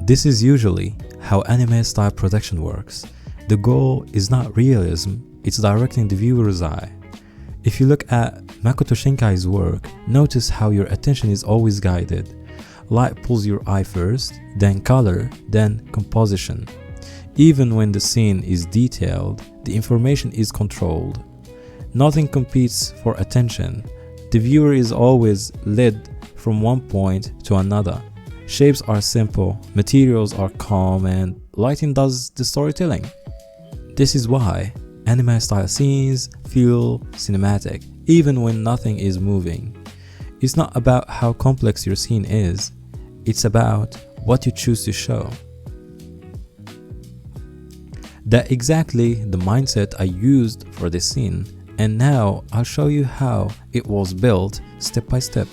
This is usually how anime style production works. The goal is not realism, it's directing the viewer's eye. If you look at Makoto Shinkai's work, notice how your attention is always guided. Light pulls your eye first, then color, then composition. Even when the scene is detailed, the information is controlled. Nothing competes for attention. The viewer is always led from one point to another. Shapes are simple, materials are calm, and lighting does the storytelling. This is why anime style scenes feel cinematic, even when nothing is moving. It's not about how complex your scene is, it's about what you choose to show. That's exactly the mindset I used for this scene, and now I'll show you how it was built step by step.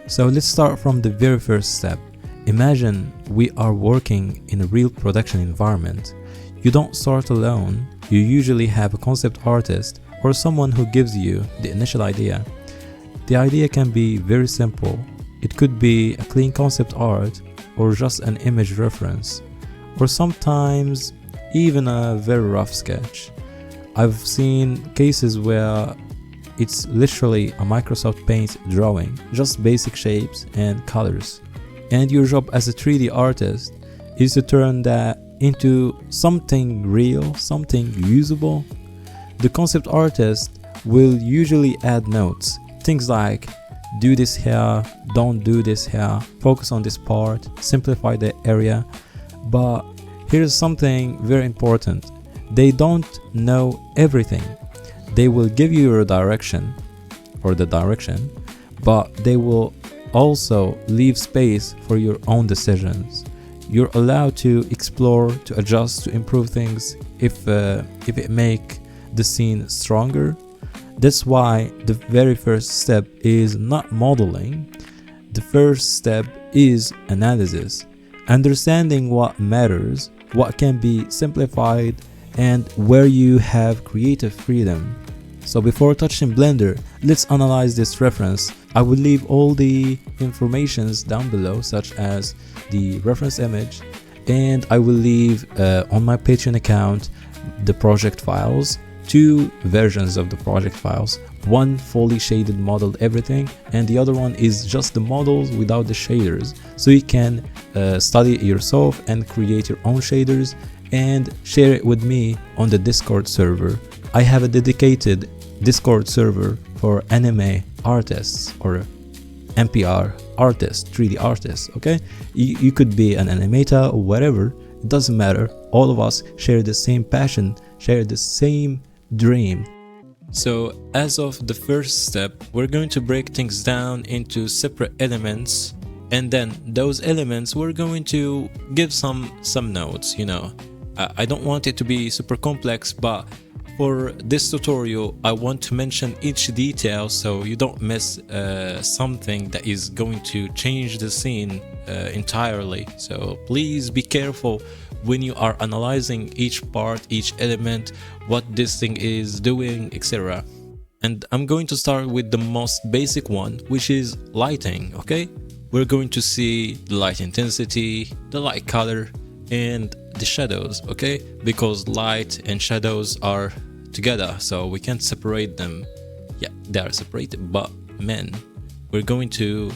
So let's start from the very first step. Imagine we are working in a real production environment. You don't start alone, you usually have a concept artist or someone who gives you the initial idea. The idea can be very simple. It could be a clean concept art or just an image reference, or sometimes even a very rough sketch. I've seen cases where it's literally a Microsoft Paint drawing, just basic shapes and colors. And your job as a 3D artist is to turn that into something real, something usable. The concept artist will usually add notes, things like do this here, don't do this here, focus on this part, simplify the area. But here's something very important. They don't know everything. They will give you your direction or the direction, but they will also leave space for your own decisions. You're allowed to explore, to adjust, to improve things if it make the scene stronger. That's why the very first step is not modeling. The first step is analysis, understanding what matters, what can be simplified, and where you have creative freedom. So before touching Blender, let's analyze this reference. I will leave all the informations down below, such as the reference image, and I will leave on my Patreon account the project files, 2 versions of the project files, one fully shaded modeled everything, and the other one is just the models without the shaders, so you can study it yourself and create your own shaders and share it with me on the Discord server. I have a dedicated Discord server for anime artists or NPR artists, 3D artists, okay? You could be an animator or whatever, it doesn't matter. All of us share the same passion, share the same dream. So as of the first step, we're going to break things down into separate elements, and then those elements we're going to give some notes, you know. I don't want it to be super complex, but for this tutorial I want to mention each detail so you don't miss something that is going to change the scene entirely. So please be careful when you are analyzing each part, each element, what this thing is doing, etc. And I'm going to start with the most basic one, which is lighting. Okay, we're going to see the light intensity, the light color, and the shadows, okay? Because light and shadows are together, so we can't separate them. Yeah, they are separated, but man, we're going to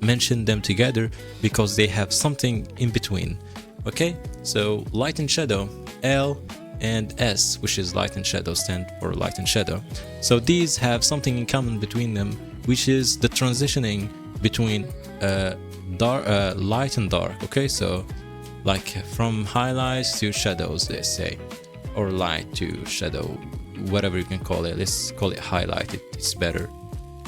mention them together because they have something in between. Okay, so light and shadow, L and S, which is light and shadow, stand for light and shadow. So these have something in common between them, which is the transitioning between light and dark. Okay, so like from highlights to shadows, let's say, or light to shadow, whatever you can call it. Let's call it highlight, it's better.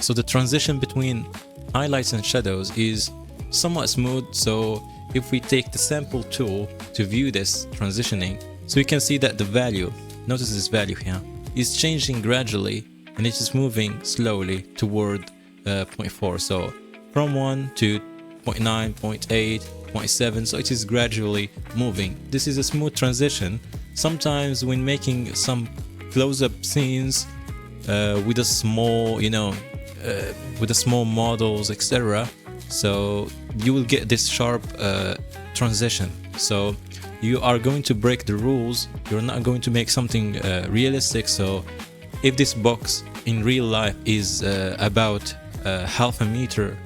So the transition between highlights and shadows is somewhat smooth. So if we take the sample tool to view this transitioning, so you can see that the value, notice this value here, is changing gradually and it is moving slowly toward 0.4. So from 1 to 0.9, 0.8, 0.7, so it is gradually moving. This is a smooth transition. Sometimes when making some close-up scenes with a small, with the small models, etc. So you will get this sharp transition. So you are going to break the rules. You're not going to make something realistic. So if this box in real life is about half a meter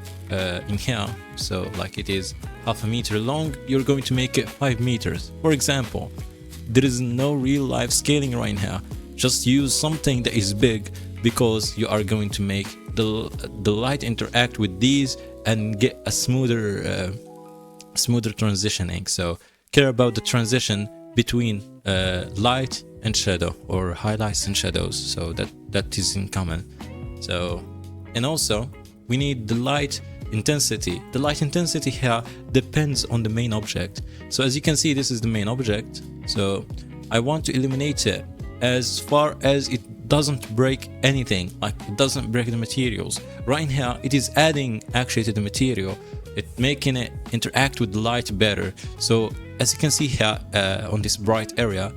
in here, so like it is half a meter long, you're going to make it 5 meters. For example, there is no real life scaling right now. Just use something that is big, because you are going to make the light interact with these and get a smoother transitioning. So care about the transition between light and shadow, or highlights and shadows, so that is in common. So, and also we need the light intensity. The light intensity here depends on the main object. So as you can see, this is the main object, so I want to eliminate it as far as it doesn't break anything, like it doesn't break the materials. Right here it is adding actually to the material, it making it interact with the light better. So as you can see here on this bright area,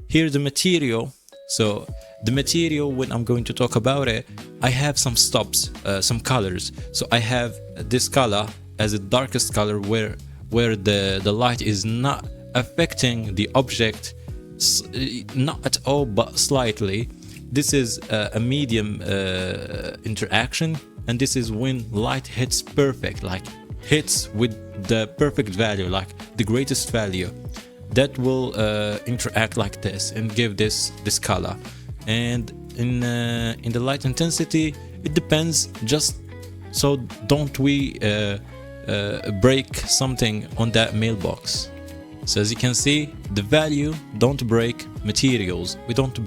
here the material, so the material, when I'm going to talk about it, I have some stops, some colors. So I have this color as the darkest color where the light is not affecting the object, not at all but slightly. This is a medium interaction, and this is when light hits perfect, like hits with the perfect value, like the greatest value. That will interact like this and give this color. And in the light intensity, it depends, just so don't we break something on that mailbox. So as you can see, the value don't break materials. We don't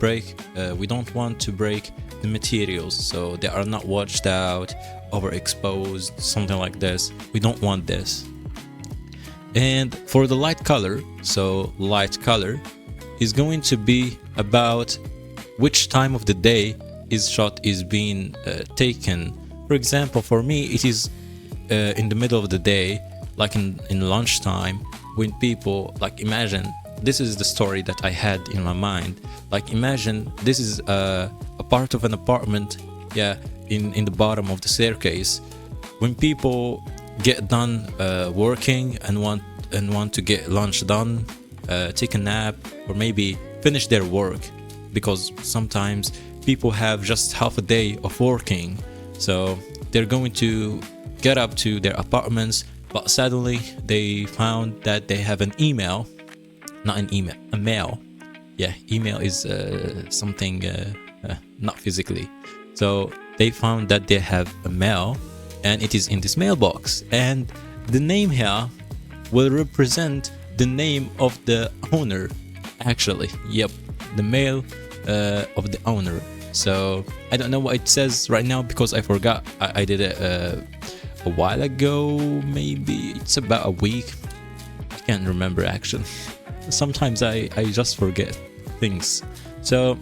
want to break the materials, so they are not washed out, overexposed, something like this. We don't want this. And for the light color, so light color is going to be about which time of the day shot is being taken. For example, for me it is in the middle of the day, like in lunchtime, when people, like, imagine this is the story that I had in my mind. Like imagine this is a part of an apartment, yeah, in the bottom of the staircase. When people get done working and want to get lunch done, take a nap, or maybe finish their work, because sometimes people have just half a day of working, so they're going to get up to their apartments, but suddenly they found that they have an email, not an email, a mail. Yeah, email is something not physically. So they found that they have a mail, and it is in this mailbox, and the name here will represent the name of the owner. Actually, yep, the mail of the owner. So I don't know what it says right now because I forgot. I did it a while ago, maybe it's about a week. I can't remember actually. Sometimes I just forget things. So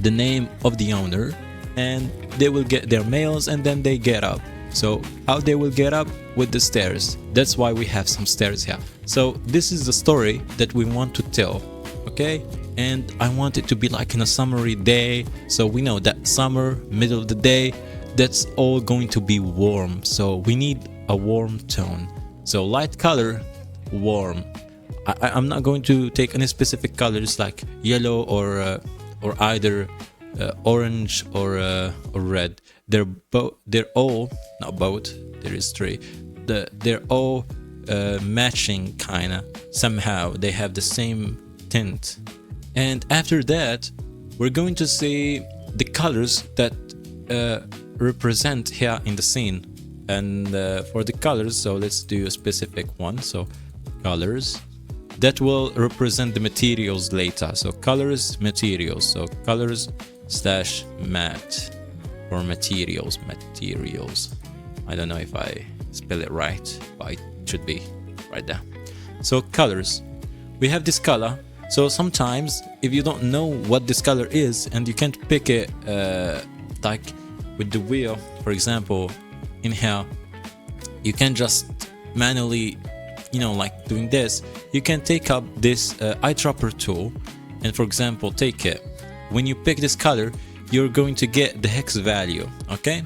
the name of the owner, and they will get their mails, and then they get up. So how they will get up? With the stairs. That's why we have some stairs here. So this is the story that we want to tell, okay? And I want it to be like in a summery day, so we know that summer, middle of the day, that's all going to be warm. So we need a warm tone. So light color, warm. I'm not going to take any specific colors like yellow or either orange or red. They're all, not both, there is three. They're all matching kinda, somehow they have the same tint. And after that we're going to see the colors that represent here in the scene. And for the colors, so let's do a specific one. So colors that will represent the materials later. So colors, materials. So colors slash matte, or materials. I don't know if I spell it right, but it should be right there. So colors, we have this color. So sometimes if you don't know what this color is and you can't pick it like with the wheel, for example, in here, you can just manually, you know, like doing this, you can take up this eyedropper tool and, for example, take it. When you pick this color, you're going to get the hex value, okay?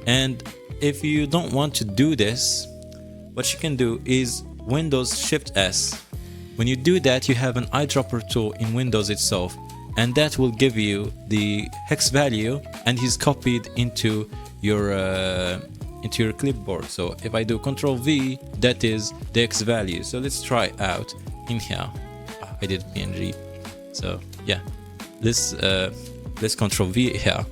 And if you don't want to do this, what you can do is Windows Shift S. When you do that, you have an eyedropper tool in Windows itself, and that will give you the hex value, and is copied into your clipboard. So if I do Ctrl V, that is the hex value. So let's try out in here. I did PNG. So yeah, let's Ctrl V here.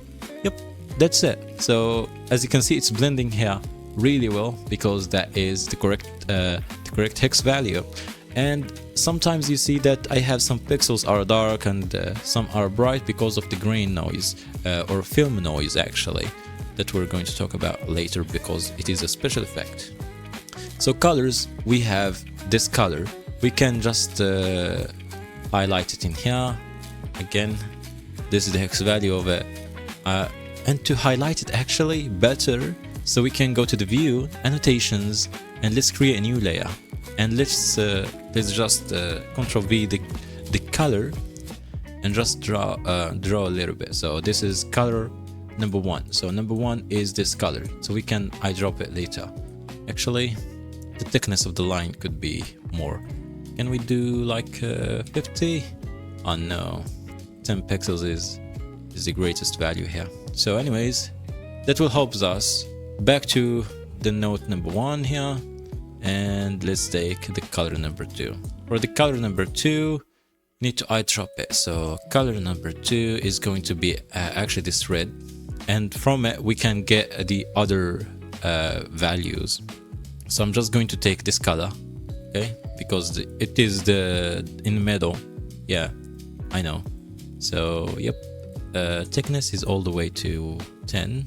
Yep, that's it. So as you can see, it's blending here really well because that is the correct hex value. And sometimes you see that I have some pixels are dark and some are bright because of the grain noise or film noise actually, that we're going to talk about later because it is a special effect. So colors, we have this color. We can just highlight it in here. Again, this is the hex value of it. And to highlight it actually better, so we can go to the view, annotations, and let's create a new layer. And let's just Ctrl V the color and just draw a little bit. So this is color number 1. So number 1 is this color. So we can eyedrop it later. Actually, the thickness of the line could be more. Can we do like 50? Oh no, 10 pixels is the greatest value here. So anyways, that will help us. Back to the note number 1 here, and let's take the color number 2. For the color number 2, need to eyedrop it. So color number 2 is going to be actually this red, and from it we can get the other values. So I'm just going to take this color, okay, because it is in the middle. Yeah, I know. So yep, thickness is all the way to 10,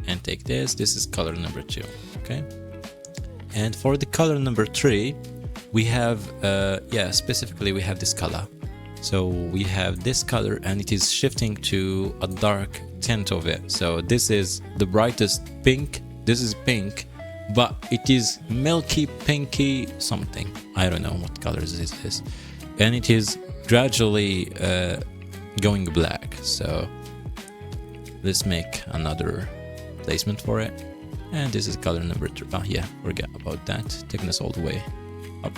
and take this is color number 2. Okay, and for the color number 3, we have specifically we have this color. So we have this color, and it is shifting to a dark tint of it. So this is the brightest pink. This is pink, but it is milky pinky something. I don't know what colors this is, and it is gradually going black. So let's make another placement for it, and this is color number 3. Oh yeah, forget about that. Thickness all the way up.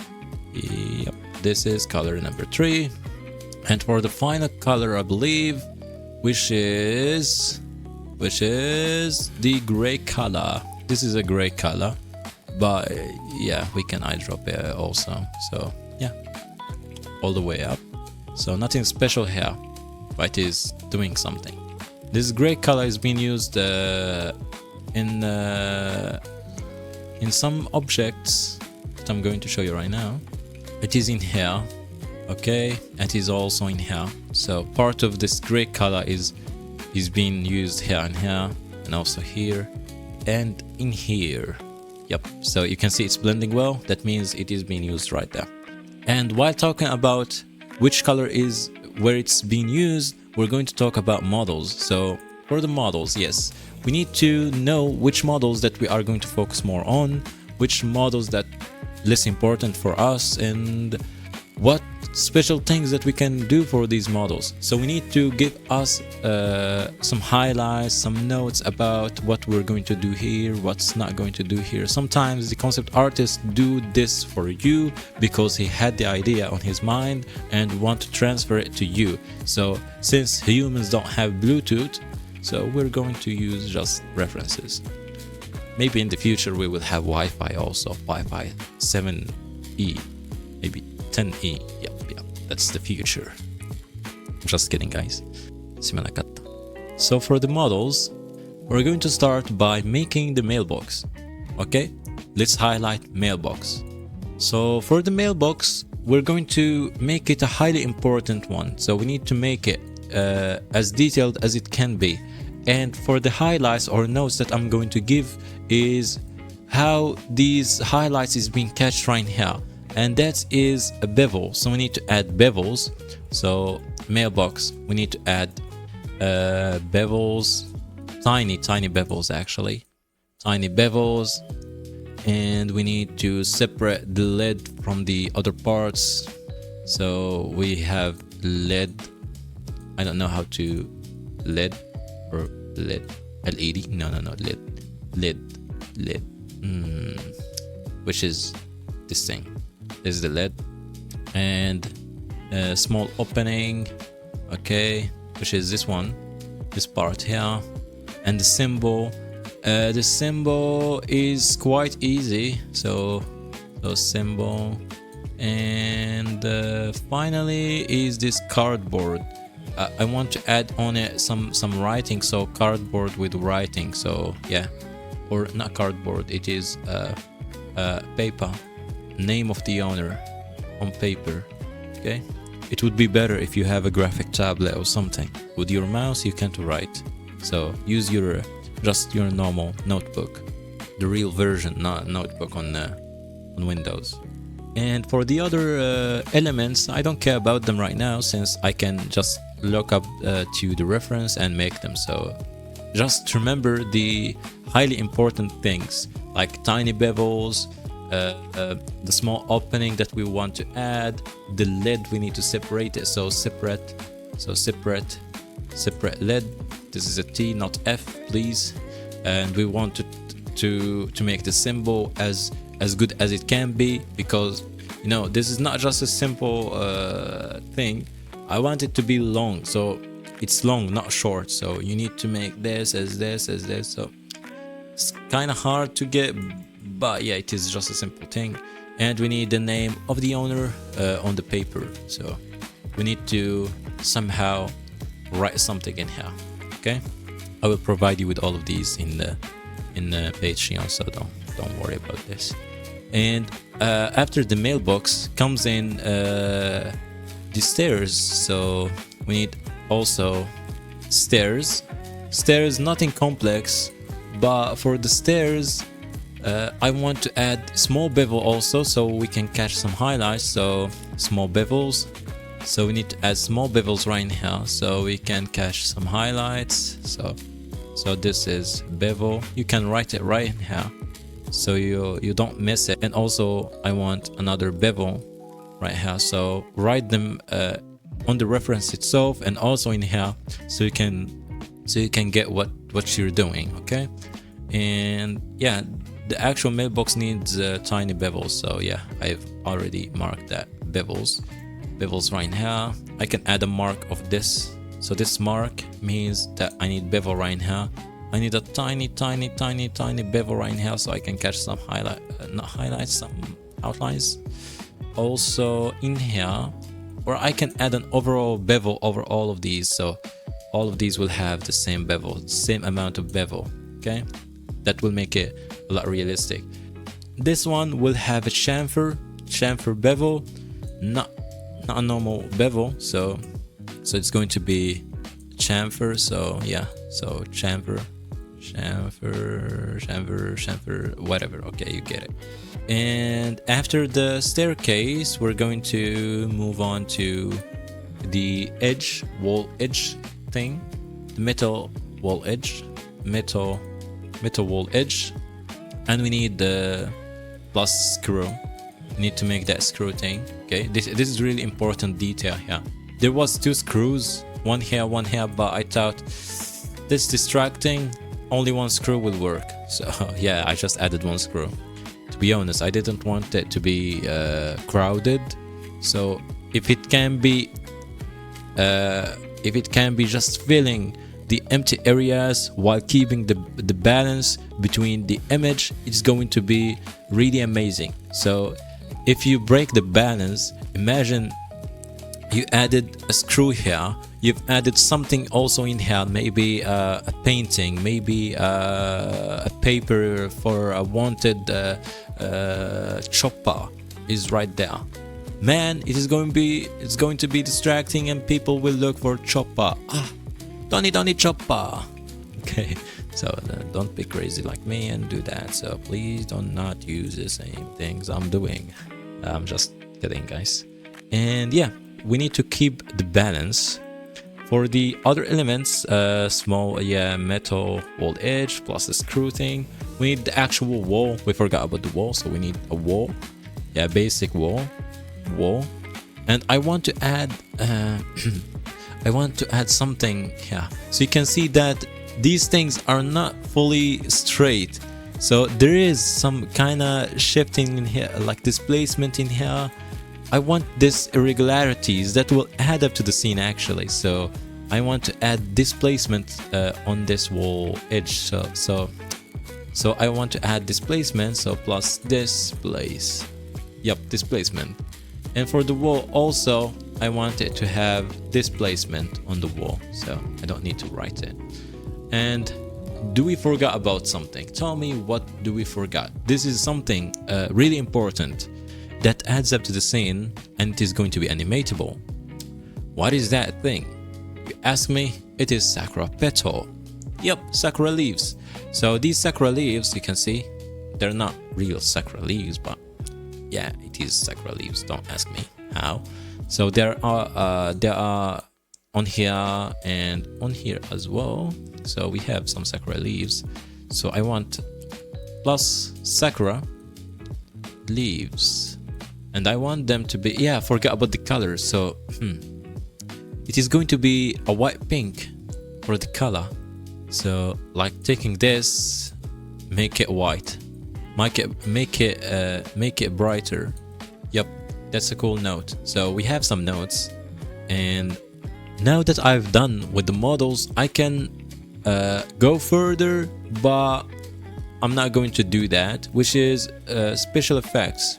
Yep, this is color number 3. And for the final color, I believe, which is the gray color. This is a gray color, but yeah, we can eyedrop it also. So yeah, all the way up. So nothing special here, but it is doing something. This gray color is being used in some objects that I'm going to show you right now. It is in here, okay, and it is also in here. So part of this gray color is being used here and here, and also here and in here. Yep, so you can see it's blending well. That means it is being used right there. And while talking about which color is where it's being used, we're going to talk about models. So for the models, yes, we need to know which models that we are going to focus more on, which models that less important for us, and what special things that we can do for these models. So we need to give us some highlights, some notes about what we're going to do here, what's not going to do here. Sometimes the concept artists do this for you because he had the idea on his mind and want to transfer it to you. So since humans don't have Bluetooth, so we're going to use just references. Maybe in the future we will have Wi-Fi also, Wi-Fi 7E, maybe 10E. Yep, that's the future. Just kidding, guys. So for the models, we're going to start by making the mailbox. Okay, let's highlight mailbox. So for the mailbox, we're going to make it a highly important one. So we need to make it as detailed as it can be. And for the highlights or notes that I'm going to give is how these highlights is being catched right here. And that is a bevel, so we need to add bevels. So mailbox, we need to add bevels, tiny bevels actually, tiny bevels, and we need to separate the LED from the other parts. So we have LED, I don't know how to LED or LED, LED, no LED. lid, which is this thing. This is the lid, and a small opening, okay, which is this one, this part here, and the symbol. The symbol is quite easy, so symbol, and finally is this cardboard. I want to add on it some writing, so cardboard with writing. So yeah, or not cardboard, it is paper, name of the owner on paper. Okay, it would be better if you have a graphic tablet or something. With your mouse you can't write, so use your just your normal notebook, the real version, not notebook on Windows. And for the other elements, I don't care about them right now, since I can just look up to the reference and make them. So just remember the highly important things, like tiny bevels, the small opening that we want to add, the lid we need to separate it, so separate lid. This is a T, not F, please. And we want to make the symbol as good as it can be, because you know this is not just a simple thing. I want it to be long, so it's long, not short. So you need to make this as this. So it's kind of hard to get, but yeah, it is just a simple thing. And we need the name of the owner on the paper, so we need to somehow write something in here. Okay, I will provide you with all of these in the Patreon, so don't worry about this. And after the mailbox comes in the stairs, so we need also stairs, nothing complex, but for the stairs I want to add small bevel also, so we can catch some highlights. So small bevels, so we need to add small bevels right here so we can catch some highlights. So this is bevel, you can write it right here so you don't miss it. And also I want another bevel right here, so write them on the reference itself and also in here, so you can get what you're doing. Okay, and yeah, the actual mailbox needs tiny bevels, so yeah, I've already marked that bevels right here. I can add a mark of this, so this mark means that I need bevel right here. I need a tiny bevel right here so I can catch some some outlines also in here, or I can add an overall bevel over all of these, so all of these will have the same bevel, same amount of bevel. Okay, that will make it a lot realistic. This one will have a chamfer bevel, not a normal bevel, so it's going to be chamfer. So yeah, so chamfer, whatever. Okay, you get it. And after the staircase, we're going to move on to the wall edge thing, the metal wall edge, and we need the plus screw. We need to make that screw thing. Okay, this is really important detail here. There was 2 screws, one here, but I thought this distracting, only 1 screw will work. So yeah, I just added 1 screw. To be honest, I didn't want it to be crowded. So if it can be just filling the empty areas while keeping the balance between the image, it's going to be really amazing. So if you break the balance, imagine you added a screw here, you've added something also in here, maybe a painting, maybe a paper for a wanted chopper is right there. Man, it's going to be distracting and people will look for chopper. Don't need chopper. Okay, so don't be crazy like me and do that. So please do not use the same things I'm doing. I'm just kidding, guys. And yeah, we need to keep the balance. For the other elements, small metal wall edge plus the screw thing. We need the actual wall. We forgot about the wall, so we need a wall. Yeah, basic wall. And I want to add something here, so you can see that these things are not fully straight. So there is some kind of shifting in here, like displacement in here. I want this irregularities that will add up to the scene actually. So I want to add displacement on this wall edge. So I want to add displacement. So plus displace. Yep, displacement. And for the wall also, I want it to have displacement on the wall. So I don't need to write it. And do we forget about something? Tell me, what do we forgot? This is something really important that adds up to the scene, and it is going to be animatable. What is that thing? You ask me, it is sakura petal. Yep, sakura leaves. So these sakura leaves, you can see, they're not real sakura leaves, but yeah, it is sakura leaves. Don't ask me how. So there are on here and on here as well. So we have some sakura leaves. So I want plus sakura leaves, and I want them to be, yeah, forget about the colors. So it is going to be a white pink for the color. So like taking this, make it white, make it brighter. Yep, that's a cool note. So we have some notes, and now that I've done with the models, I can go further, but I'm not going to do that, which is special effects.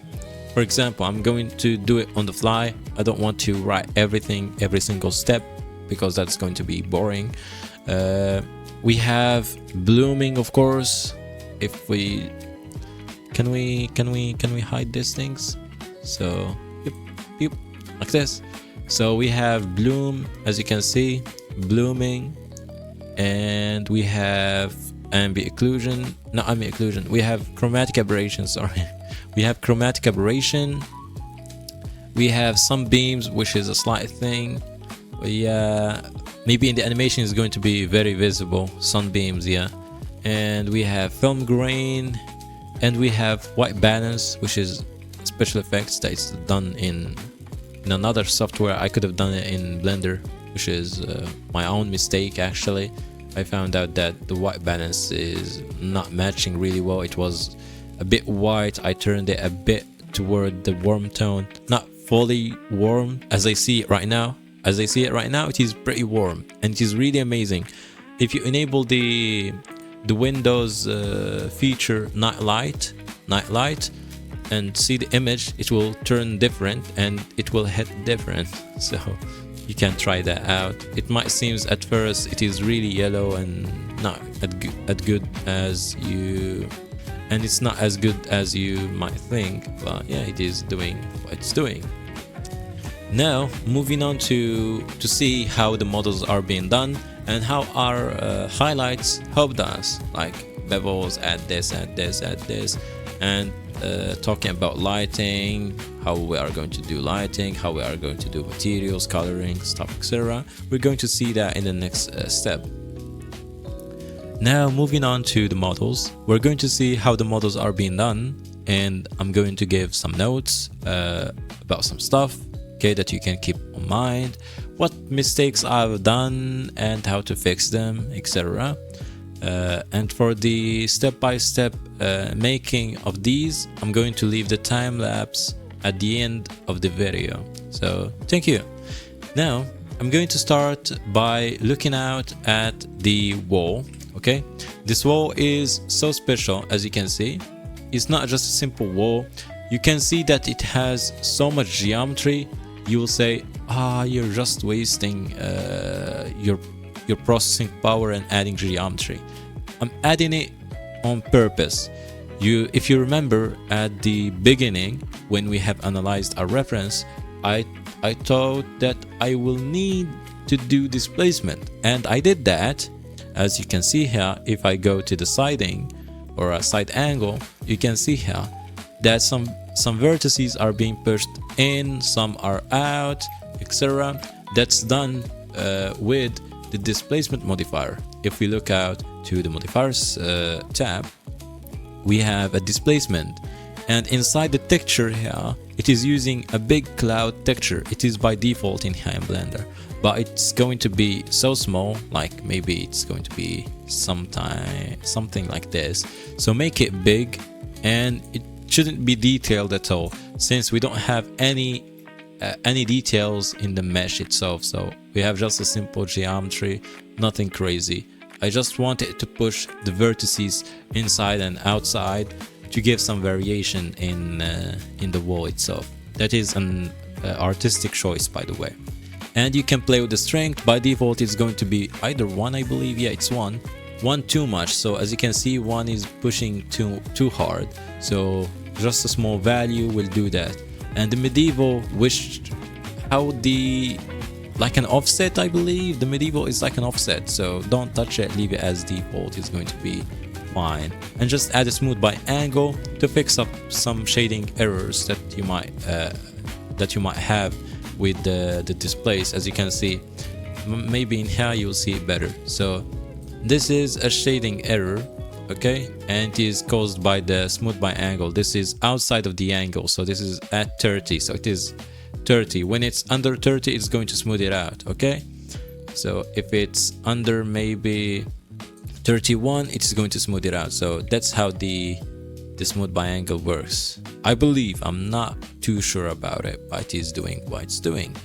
For example, I'm going to do it on the fly. I don't want to write everything, every single step, because that's going to be boring. We have blooming, of course. If we can we hide these things? So yep, like this. So we have bloom, as you can see, blooming, and we have ambient occlusion. Not ambient occlusion. We have chromatic aberration. Sorry, we have chromatic aberration. We have some beams, which is a slight thing. Yeah, maybe in the animation is going to be very visible. Sunbeams, yeah. And we have film grain, and we have white balance, which is special effects that is done in another software. I could have done it in Blender, which is my own mistake actually. I found out that the white balance is not matching really well. It was a bit white. I turned it a bit toward the warm tone, not fully warm as I see it right now. As I see it right now, it is pretty warm, and it is really amazing. If you enable the Windows feature night light, and see the image, it will turn different and it will hit different. So you can try that out. It might seem at first it is really yellow and not as good as you, and it's not as good as you might think, but yeah, it is doing what it's doing. Now moving on to see how the models are being done and how our highlights helped us, like bevels, add this, and talking about lighting, how we are going to do lighting, how we are going to do materials, coloring, stuff, etc. We're going to see that in the next step. Now moving on to the models, we're going to see how the models are being done, and I'm going to give some notes about some stuff, okay, that you can keep in mind, what mistakes I've done and how to fix them, etc. And for the step-by-step making of these, I'm going to leave the time lapse at the end of the video. So thank you. Now I'm going to start by looking out at the wall. Okay, this wall is so special. As you can see, it's not just a simple wall. You can see that it has so much geometry. You will say, you're just wasting your processing power and adding geometry. I'm adding it on purpose. If you remember at the beginning when we have analyzed our reference, I thought that I will need to do displacement, and I did that. As you can see here, if I go to the siding or a side angle, you can see here that some vertices are being pushed in, some are out, etc. That's done with the displacement modifier. If we look out to the modifiers tab, we have a displacement, and inside the texture here, it is using a big cloud texture. It is by default in here in Blender. but it's going to be so small, like maybe it's going to be something like this. So make it big, and it shouldn't be detailed at all, since we don't have any details in the mesh itself. So we have just a simple geometry, nothing crazy. I just wanted to push the vertices inside and outside to give some variation in the wall itself. That is an artistic choice, by the way. And you can play with the strength. By default it's going to be either 1, I believe. Yeah, it's 1 too much. So as you can see, 1 is pushing too hard, so just a small value will do that. And the medieval, like an offset, I believe. The medieval is like an offset, so don't touch it, leave it as default. It's going to be fine. And just add a smooth by angle to fix up some shading errors that you might have with the displays. As you can see, maybe in here you'll see it better. So this is a shading error, okay, and it is caused by the smooth by angle. This is outside of the angle, so this is at 30, so it is 30. When it's under 30, it's going to smooth it out, okay? So if it's under maybe 31, it's going to smooth it out. So that's how the smooth by angle works, I believe. I'm not too sure about it, but it is doing what it's doing.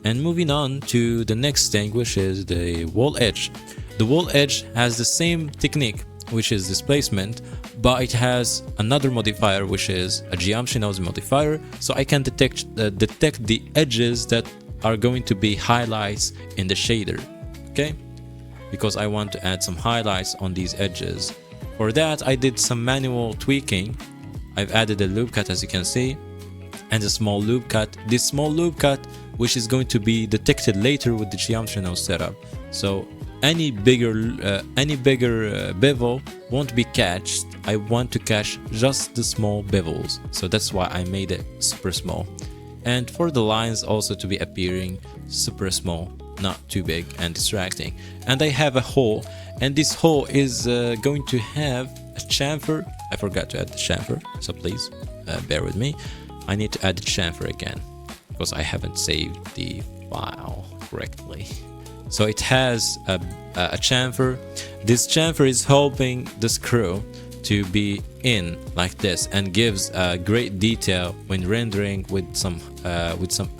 And moving on to the next thing, which is the wall edge. The wall edge has the same technique, which is displacement, but it has another modifier, which is a geometry nodes modifier. So I can detect the edges that are going to be highlights in the shader, okay? Because I want to add some highlights on these edges. For that, I did some manual tweaking. I've added a loop cut, as you can see, and a small loop cut. This small loop cut, which is going to be detected later with the geometry node setup. So any bigger bevel won't be catched. I want to catch just the small bevels, so that's why I made it super small. And for the lines also to be appearing super small, not too big and distracting. And I have a hole, and this hole is going to have a chamfer. I forgot to add the chamfer, so please bear with me. I need to add the chamfer again because I haven't saved the file correctly. So it has a chamfer. This chamfer is helping the screw to be in like this, and gives great detail when rendering with some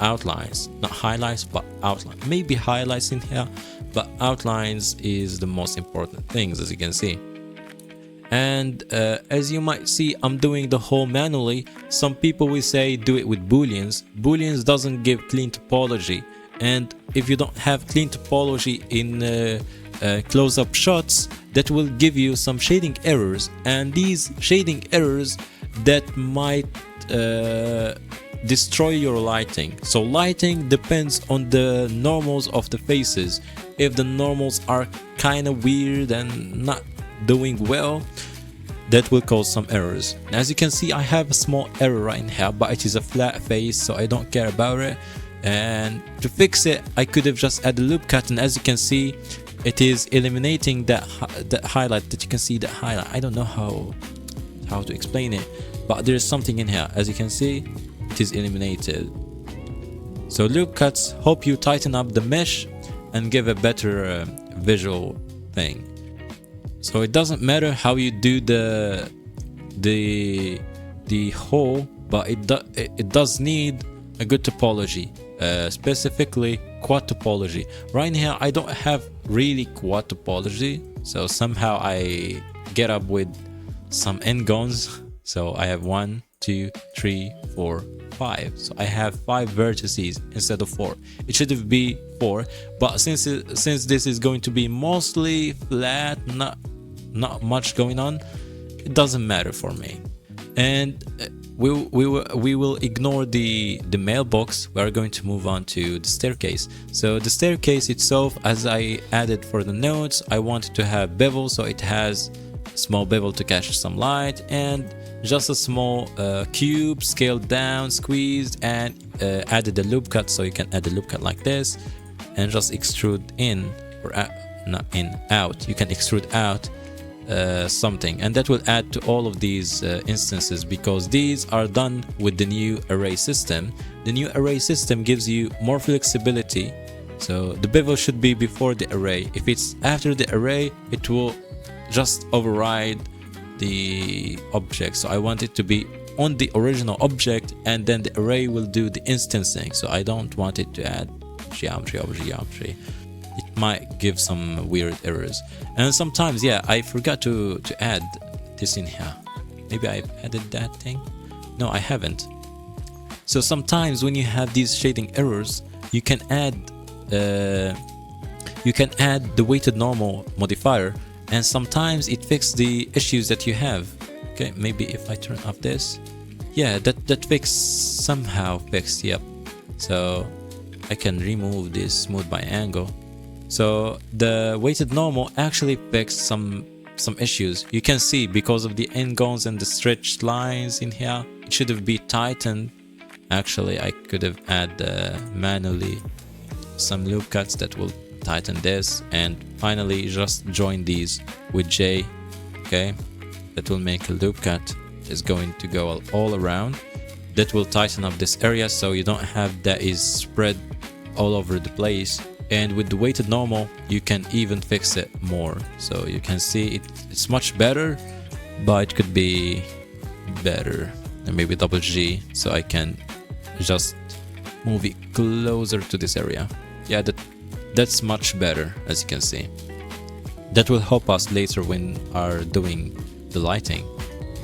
outlines. Not highlights, but outlines. Maybe highlights in here, but outlines is the most important things, as you can see. And as you might see, I'm doing the whole manually. Some people will say do it with booleans. Booleans doesn't give clean topology. And if you don't have clean topology in close-up shots, that will give you some shading errors, and these shading errors that might destroy your lighting. So lighting depends on the normals of the faces. If the normals are kind of weird and not doing well, that will cause some errors. As you can see, I have a small error right here, but it is a flat face, so I don't care about it. And to fix it, I could have just added a loop cut, and as you can see, it is eliminating that highlight. That you can see that highlight. I don't know how to explain it, but there is something in here. As you can see, it is eliminated. So loop cuts help you tighten up the mesh and give a better visual thing. So it doesn't matter how you do the hole, but it does need a good topology. Specifically quad topology. Right here I don't have really quad topology, so somehow I get up with some n-gons. So I have 1, 2, 3, 4, 5. So I have 5 vertices instead of 4. It should be 4, but since this is going to be mostly flat, not much going on, it doesn't matter for me. And we will ignore the mailbox. We are going to move on to the staircase. So the staircase itself, as I added for the nodes, I wanted to have bevel, so it has a small bevel to catch some light, and just a small cube scaled down, squeezed, and added a loop cut. So you can add a loop cut like this and just extrude in, or not in, out. You can extrude out something, and that will add to all of these instances, because these are done with the new array system. The new array system gives you more flexibility So the bevel should be before the array. If it's after the array, it will just override the object. So I want it to be on the original object, and then the array will do the instancing. So I don't want it to add geometry over geometry. It might give some weird errors. And sometimes, yeah, I forgot to add this in here. Maybe I've added that thing. No, I haven't. So sometimes when you have these shading errors, you can add the weighted normal modifier, and sometimes it fixes the issues that you have. Okay, maybe if I turn off this, yeah, that fix somehow fixed. Yep. So I can remove this smooth by angle. So the weighted normal actually fixed some issues. You can see because of the endgones and the stretched lines in here, it should have been tightened. Actually, I could have added manually some loop cuts that will tighten this, and finally just join these with J. Okay, that will make a loop cut. Is going to go all around. That will tighten up this area so you don't have that is spread all over the place. And with the weighted normal, you can even fix it more. So you can see it's much better, but it could be better. And maybe double G, so I can just move it closer to this area. Yeah, that's much better, as you can see. That will help us later when are doing the lighting.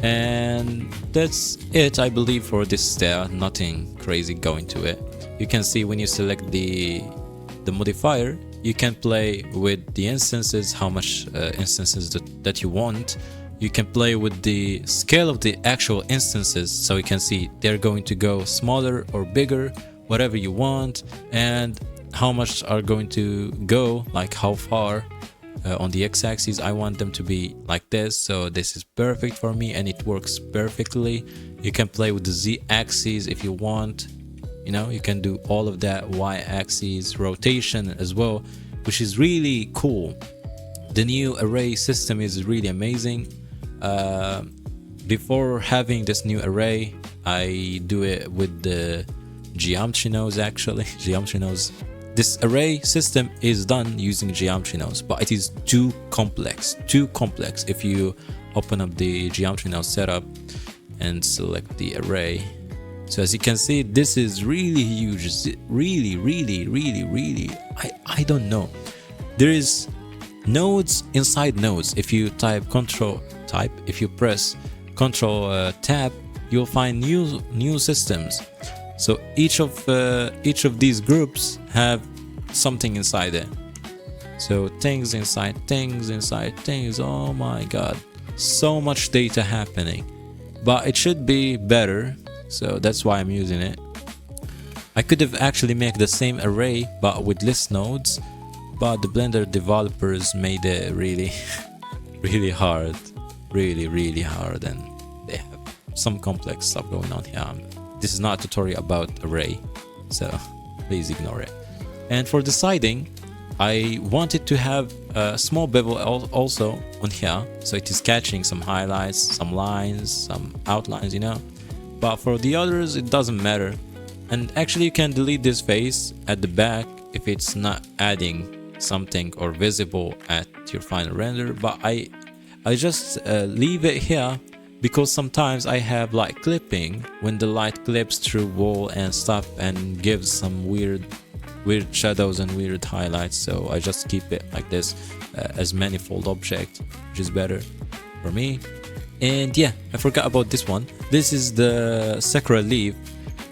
And that's it, I believe, for this stair. Nothing crazy going to it. You can see when you select the modifier, you can play with the instances, how much instances that you want. You can play with the scale of the actual instances, so you can see they're going to go smaller or bigger, whatever you want, and how much are going to go, like how far. On the x-axis I want them to be like this, so this is perfect for me and it works perfectly. You can play with the z-axis if you want, you know, you can do all of that. Y-axis rotation as well, which is really cool. The new array system is really amazing. Before having this new array, I do it with the geometry nodes. Actually geometry nodes, this array system is done using geometry nodes, but it is too complex. If you open up the geometry node setup and select the array, so as you can see, this is really huge. Really, I don't know. There is nodes inside nodes. If you if you press Control Tab, you'll find new systems. So each of these groups have something inside it. So things inside things. Oh my god, so much data happening. But it should be better, so that's why I'm using it. I could have actually made the same array but with less nodes, but the Blender developers made it really really hard, really hard, and they have some complex stuff going on here. This is not a tutorial about array, so please ignore it. And for the siding, I wanted to have a small bevel also on here, so it is catching some highlights, some lines, some outlines, you know. But for the others, it doesn't matter. And actually you can delete this face at the back if it's not adding something or visible at your final render. But I just leave it here, because sometimes I have like clipping when the light clips through wall and stuff and gives some weird shadows and weird highlights. So I just keep it like this as manifold object, which is better for me. And yeah, I forgot about this one. This is the Sakura leaf.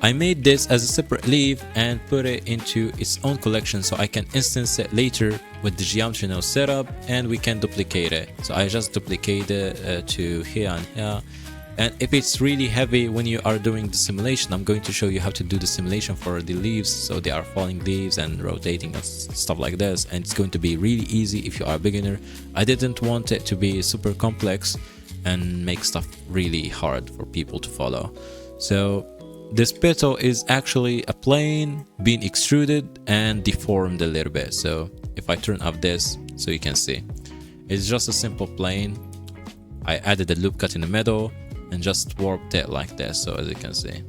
I made this as a separate leaf and put it into its own collection, so I can instance it later with the geometry node setup, and we can duplicate it. So I just duplicate it to here and here. And if it's really heavy when you are doing the simulation, I'm going to show you how to do the simulation for the leaves. So they are falling leaves and rotating and stuff like this, and it's going to be really easy if you are a beginner. I didn't want it to be super complex and make stuff really hard for people to follow. So this petal is actually a plane being extruded and deformed a little bit. So if I turn up this, so you can see, it's just a simple plane. I added a loop cut in the middle and just warped it like this, so as you can see.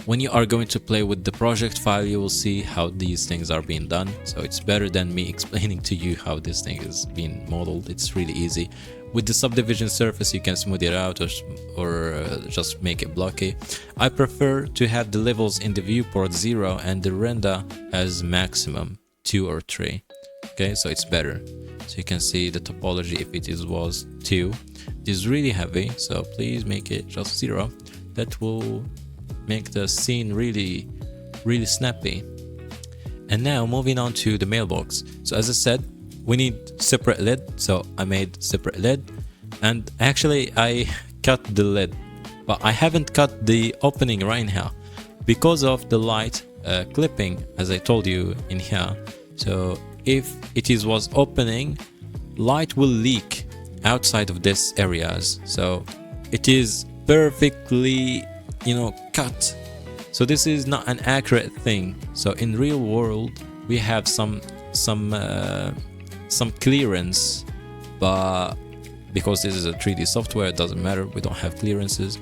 when you are going to play with the project file, you will see how these things are being done. So it's better than me explaining to you how this thing is being modeled. It's really easy. With the subdivision surface, you can smooth it out or just make it blocky. I prefer to have the levels in the viewport 0 and the render as maximum 2 or 3. Okay, so it's better. So you can see the topology, if it was 2, it is really heavy, so please make it just 0. That will make the scene really snappy. And now moving on to the mailbox. So as I said, we need separate lid, so I made separate lid, and actually I cut the lid, but I haven't cut the opening right now because of the light clipping, as I told you in here. So if it was opening, light will leak outside of these areas, so it is perfectly, you know, cut. So this is not an accurate thing. So in real world we have some clearance, but because this is a 3D software, it doesn't matter, we don't have clearances.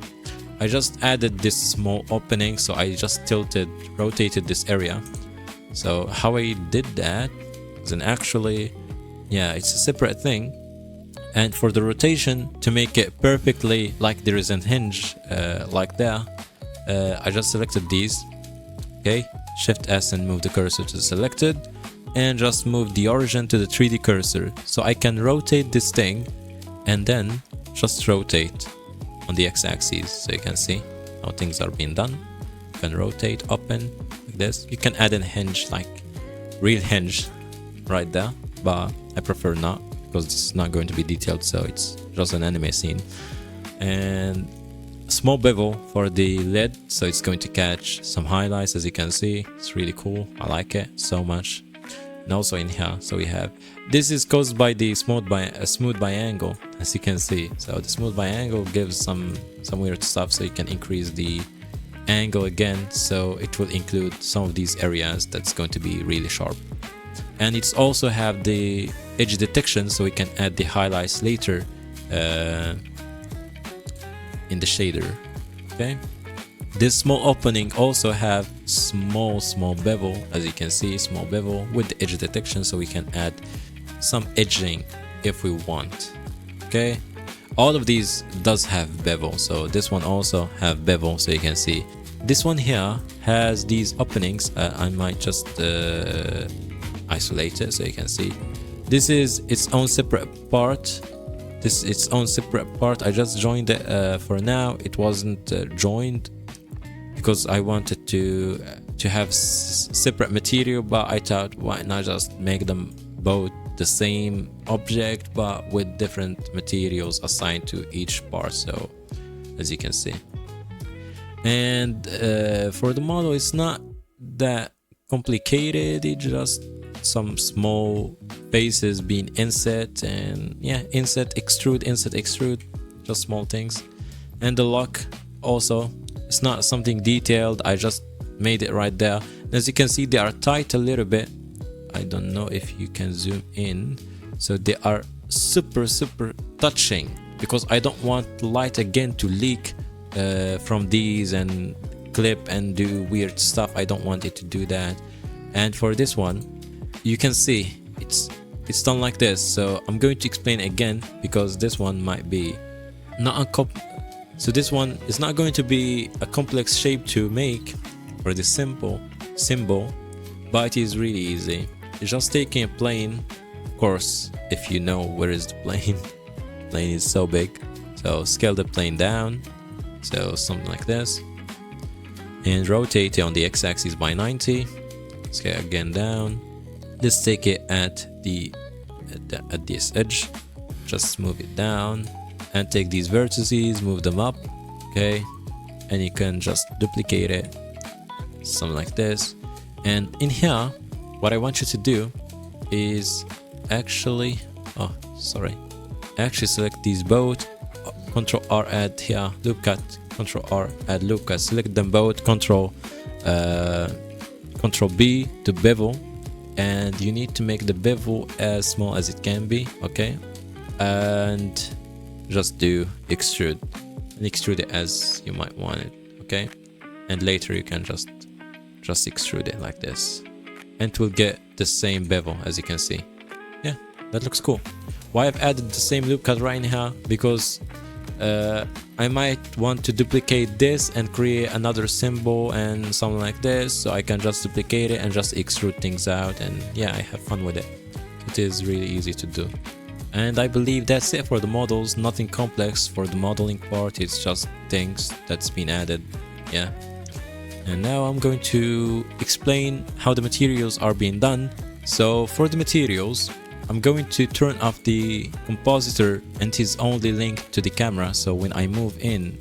I just added this small opening, so I just rotated this area. So how I did that is actually, yeah, it's a separate thing. And for the rotation, to make it perfectly like there is a hinge like that, I just selected these. Okay, Shift S and move the cursor to the selected, and just move the origin to the 3D cursor, so I can rotate this thing and then just rotate on the x-axis, so you can see how things are being done. You can rotate, open like this. You can add a hinge, like real hinge right there, but I prefer not, because it's not going to be detailed, so it's just an anime scene. And small bevel for the lid, so it's going to catch some highlights. As you can see, it's really cool. I like it so much. And also in here, so we have, this is caused by the smooth by angle, as you can see. So the smooth by angle gives some weird stuff, so you can increase the angle again, so it will include some of these areas that's going to be really sharp. And it's also have the edge detection, so we can add the highlights later in the shader. Okay, this small opening also have small bevel, as you can see, small bevel with the edge detection, so we can add some edging if we want. Okay, all of these does have bevel, so this one also have bevel, so you can see this one here has these openings. I might just isolate it so you can see this is its own separate part. This is its own separate part. I just joined it for now. It wasn't joined because I wanted to have separate material, but I thought, why not just make them both the same object but with different materials assigned to each part, so as you can see. And for the model, it's not that complicated. It's just some small faces being inset, and yeah, inset, extrude, just small things. And the lock also, it's not something detailed. I just made it right there. As you can see, they are tight a little bit. I don't know if you can zoom in. So they are super touching, because I don't want light again to leak from these and clip and do weird stuff. I don't want it to do that. And for this one, you can see it's done like this. So I'm going to explain again, because this one might be not a so this one is not going to be a complex shape to make for this simple symbol, but it is really easy. It's just taking a plane, of course, if you know where is the plane. Plane is so big, so scale the plane down, so something like this, and rotate it on the x-axis by 90. Scale again down. Let's take it at this edge, just move it down, and take these vertices, move them up. Okay, and you can just duplicate it, something like this. And in here, what I want you to do is actually select these both, Control R, add here loop cut, Control R, add loop cut, select them both, Control B to bevel, and you need to make the bevel as small as it can be. Okay, and just do extrude, and extrude it as you might want it. Okay, and later you can just extrude it like this, and it will get the same bevel as you can see. Yeah, that looks cool. Why I've added the same loop cut right now? Because I might want to duplicate this and create another symbol and something like this, so I can just duplicate it and just extrude things out, and yeah, I have fun with it. It is really easy to do. And I believe that's it for the models. Nothing complex for the modeling part, it's just things that's been added. Yeah. And now I'm going to explain how the materials are being done. So for the materials, I'm going to turn off the compositor, and it is only linked to the camera. So when I move in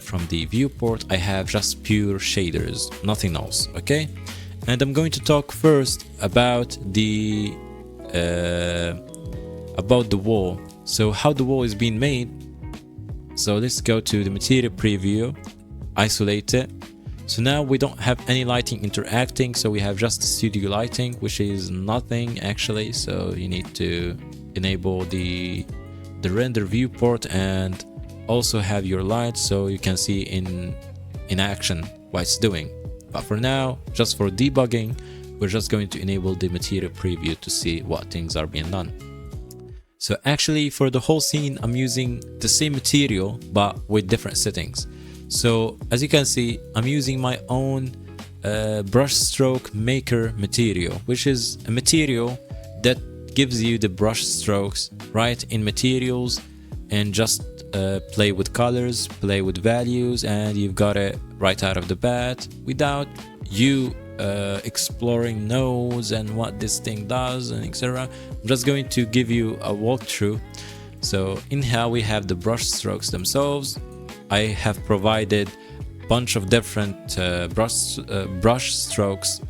from the viewport, I have just pure shaders, nothing else, okay? And I'm going to talk first about the wall. So how the wall is being made. So let's go to the material preview, isolate it. So now we don't have any lighting interacting, so we have just the studio lighting, which is nothing actually. So you need to enable the render viewport and also have your light so you can see in action what it's doing. But for now, just for debugging, we're just going to enable the material preview to see what things are being done. So actually for the whole scene, I'm using the same material but with different settings. So as you can see, I'm using my own brush stroke maker material, which is a material that gives you the brush strokes right in materials, and just play with colors, play with values, and you've got it right out of the bat without you exploring nodes and what this thing does and etc. I'm just going to give you a walkthrough. So in here we have the brush strokes themselves. I have provided a bunch of different brush strokes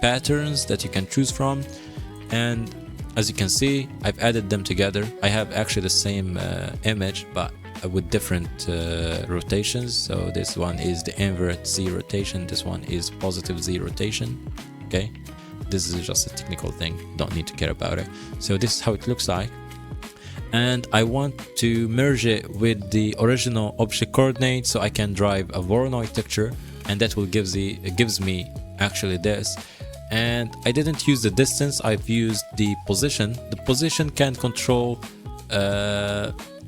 patterns that you can choose from, and as you can see, I've added them together. I have actually the same image but with different rotations. So this one is the invert Z rotation, this one is positive Z rotation. Okay, this is just a technical thing, don't need to care about it. So this is how it looks like, and I want to merge it with the original object coordinate so I can drive a Voronoi texture, and that will gives me actually this. And I didn't use the distance, I've used the position. The position can control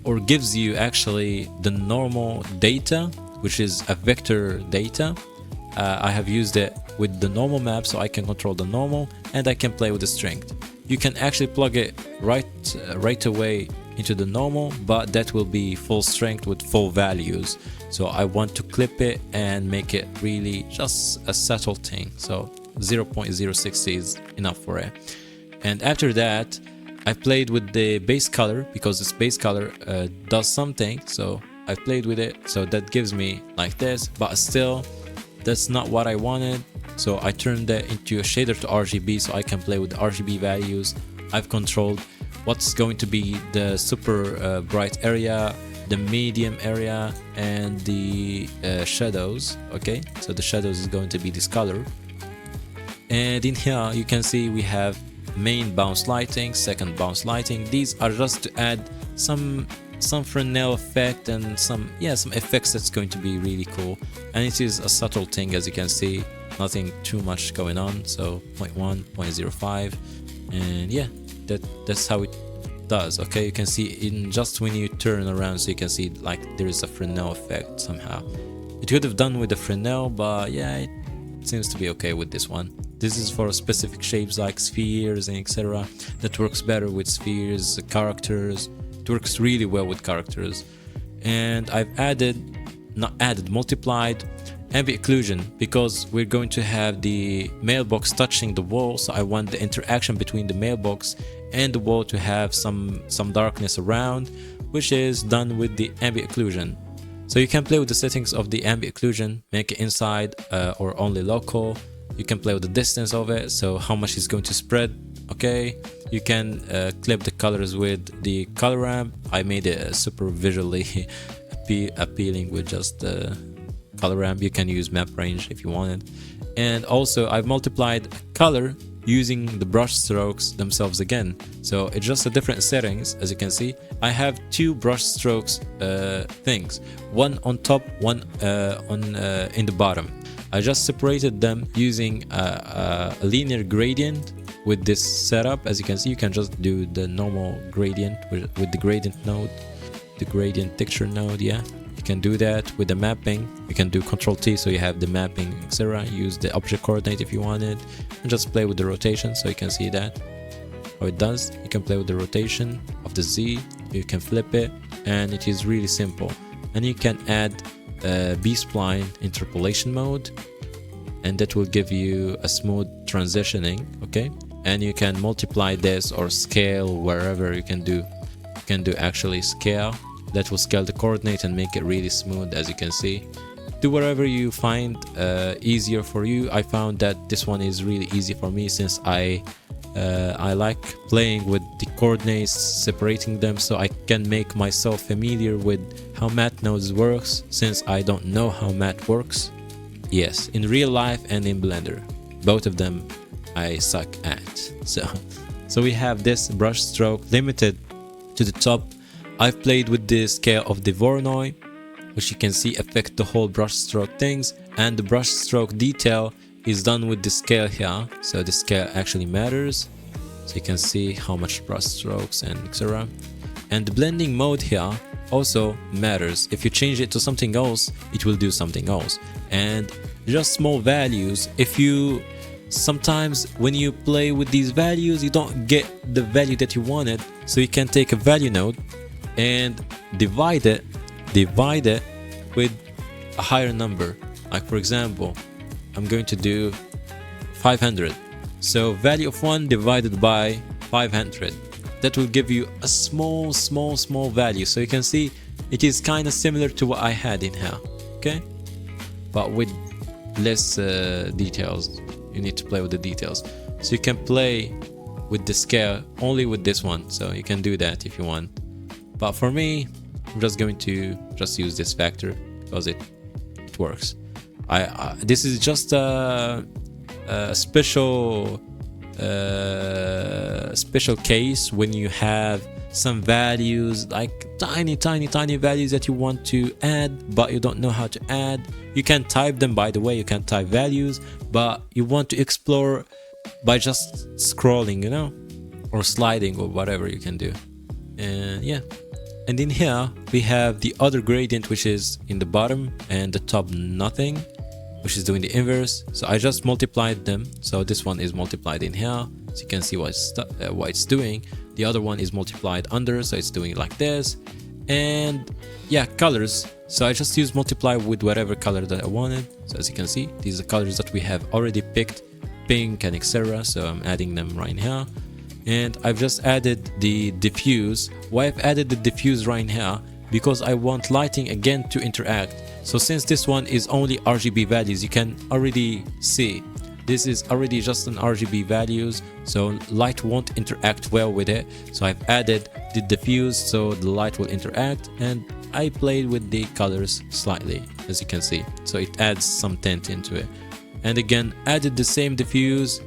or gives you actually the normal data, which is a vector data. I have used it with the normal map, so I can control the normal and I can play with the strength. You can actually plug it right away into the normal, but that will be full strength with full values. So I want to clip it and make it really just a subtle thing. So 0.060 is enough for it. And after that, I played with the base color because this base color does something. So I played with it, so that gives me like this, but still that's not what I wanted. So I turned that into a shader to RGB so I can play with the RGB values. I've controlled what's going to be the super bright area, the medium area, and the shadows. Okay, so the shadows is going to be this color. And in here you can see we have main bounce lighting, second bounce lighting. These are just to add some Fresnel effect and some effects that's going to be really cool. And it is a subtle thing, as you can see, nothing too much going on. So 0.1, 0.05, and yeah, that's how it does. Okay, you can see in just when you turn around, so you can see like there is a Fresnel effect somehow. It could have done with the Fresnel, but yeah, it seems to be okay with this one. This is for specific shapes like spheres and etc. That works better with spheres, characters. It works really well with characters. And I've multiplied ambient occlusion because we're going to have the mailbox touching the wall. So I want the interaction between the mailbox and the wall to have some darkness around, which is done with the ambient occlusion. So you can play with the settings of the ambient occlusion, make it inside or only local. You can play with the distance of it, so how much is going to spread. Okay, you can clip the colors with the color ramp. I made it super visually appealing with just the color ramp. You can use map range if you wanted. And also I've multiplied color using the brush strokes themselves again. So it's just a different settings. As you can see, I have two brush strokes things, one on top, one in the bottom. I just separated them using a linear gradient with this setup. As you can see, you can just do the normal gradient with the gradient node, the gradient texture node. Yeah, you can do that with the mapping. You can do Ctrl T, so you have the mapping, etc. Use the object coordinate if you want it, and just play with the rotation, so you can see that how it does. You can play with the rotation of the Z. You can flip it, and it is really simple. And you can add B-spline interpolation mode, and that will give you a smooth transitioning. Okay, and you can multiply this or scale wherever you can do. You can do actually scale. That will scale the coordinate and make it really smooth. As you can see, do whatever you find easier for you. I found that this one is really easy for me, since I like playing with the coordinates, separating them, so I can make myself familiar with how math nodes works, since I don't know how math works. Yes, in real life and in Blender, both of them I suck at. So we have this brush stroke limited to the top. I've played with the scale of the Voronoi, which you can see affect the whole brush stroke things, and the brush stroke detail is done with the scale here, so the scale actually matters, so you can see how much brush strokes and etc. And the blending mode here also matters. If you change it to something else, it will do something else. And just small values, if you sometimes when you play with these values, you don't get the value that you wanted, so you can take a value node and divide it with a higher number. Like for example, I'm going to do 500. So value of 1 divided by 500. That will give you a small value. So you can see it is kind of similar to what I had in here. Okay, but with less details. You need to play with the details. So you can play with the scale only with this one. So you can do that if you want. But for me, I'm just going to just use this factor because it works. This is just a special case when you have some values, like tiny values that you want to add, but you don't know how to add. You can type them, by the way. You can type values, but you want to explore by just scrolling, you know, or sliding or whatever you can do. And yeah. And in here we have the other gradient, which is in the bottom, and the top nothing, which is doing the inverse. So I just multiplied them. So this one is multiplied in here, so you can see what it's doing. The other one is multiplied under, so it's doing like this. And yeah, colors. So I just use multiply with whatever color that I wanted. So as you can see, these are colors that we have already picked, pink and etc. So I'm adding them right here. And I've just added the diffuse. Why I've added the diffuse right here? Because I want lighting again to interact. So since this one is only RGB values, you can already see this is already just an RGB values, so light won't interact well with it. So I've added the diffuse so the light will interact, and I played with the colors slightly, as you can see. So it adds some tint into it. And again, added the same diffuse,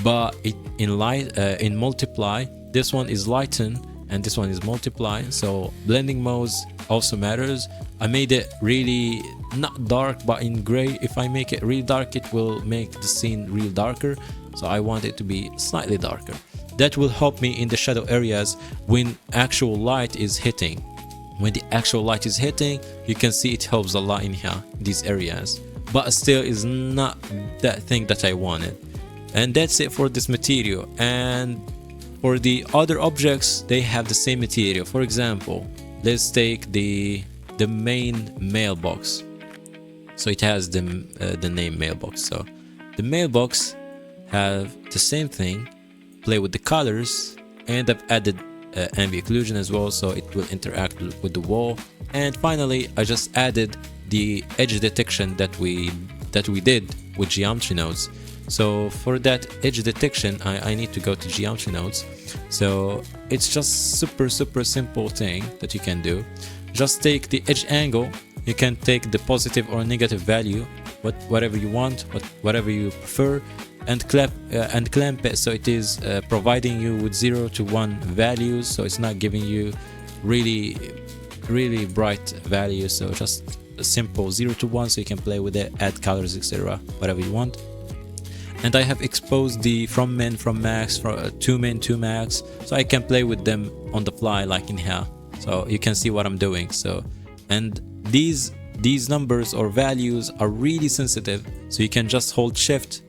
but in multiply, this one is lighten and this one is multiply. So blending modes also matters. I made it really not dark, but in gray. If I make it really dark, it will make the scene real darker. So I want it to be slightly darker. That will help me in the shadow areas when actual light is hitting. When the actual light is hitting, you can see it helps a lot in here, these areas. But still is not that thing that I wanted. And that's it for this material. And for the other objects, they have the same material. For example, let's take the main mailbox. So it has the name mailbox. So the mailbox have the same thing. Play with the colors, and I've added ambient occlusion as well, so it will interact with the wall. And finally, I just added the edge detection that we did with geometry nodes. So for that edge detection, I need to go to geometry nodes. So it's just super simple thing that you can do. Just take the edge angle. You can take the positive or negative value, whatever you want, whatever you prefer, and clamp it, so it is providing you with 0 to 1 values, so it's not giving you really bright values. So just simple 0 to 1, so you can play with it, add colors, etc., whatever you want. And I have exposed the from min, from max, to min, to max, so I can play with them on the fly, like in here. So you can see what I'm doing. So, and these numbers or values are really sensitive, so you can just hold shift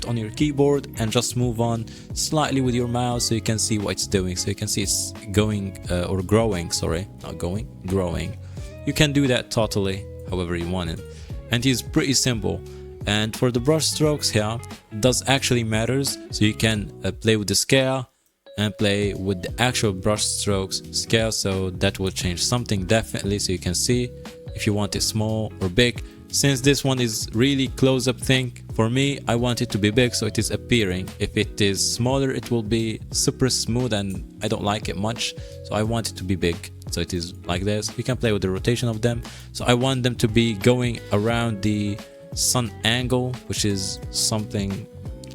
on your keyboard and just move on slightly with your mouse, so you can see what it's doing. So you can see it's going or growing, sorry, not going, growing. You can do that totally however you want it, and it's pretty simple. And for the brush strokes here, it does actually matters, so you can play with the scale and play with the actual brush strokes scale, so that will change something definitely. So you can see if you want it small or big. Since this one is really close-up thing, for me I want it to be big, so it is appearing. If it is smaller, it will be super smooth and I don't like it much, so I want it to be big, so it is like this. You can play with the rotation of them, so I want them to be going around the sun angle, which is something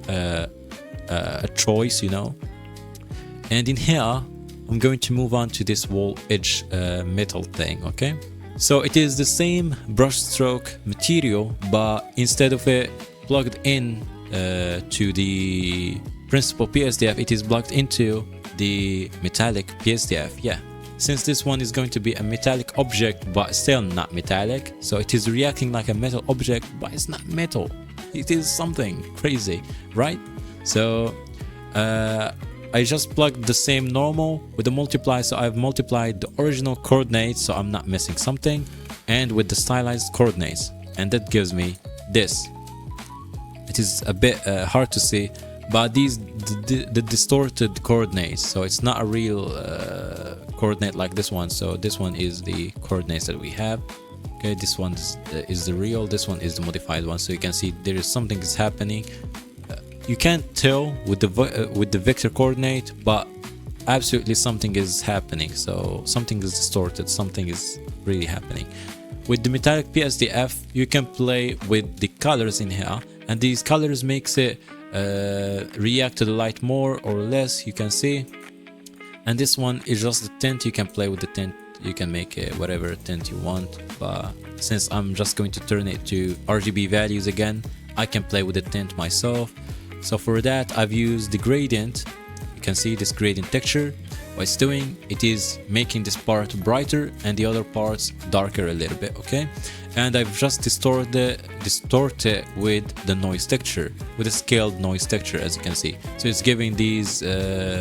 a choice, you know. And in here I'm going to move on to this wall edge metal thing. Okay, so it is the same brush stroke material, but instead of it plugged in to the principal PSDF, it is plugged into the metallic PSDF. Yeah, since this one is going to be a metallic object but still not metallic, so it is reacting like a metal object but it's not metal, it is something crazy, right? So I just plugged the same normal with the multiply, so I've multiplied the original coordinates so I'm not missing something, and with the stylized coordinates, and that gives me this. It is a bit hard to see, but these the distorted coordinates, so it's not a real coordinate like this one. So this one is the coordinates that we have. Okay, this one is the real, this one is the modified one. So you can see there is something is happening. You can't tell with the vector coordinate, but absolutely something is happening. So something is distorted, something is really happening. With the metallic PSDF, you can play with the colors in here, and these colors makes it react to the light more or less, you can see. And this one is just the tint. You can play with the tint, you can make it whatever tint you want, but since I'm just going to turn it to RGB values again, I can play with the tint myself. So for that I've used the gradient. You can see this gradient texture. What it's doing, it is making this part brighter and the other parts darker a little bit. Okay, and I've just distort it with the noise texture, with a scaled noise texture, as you can see. So it's giving these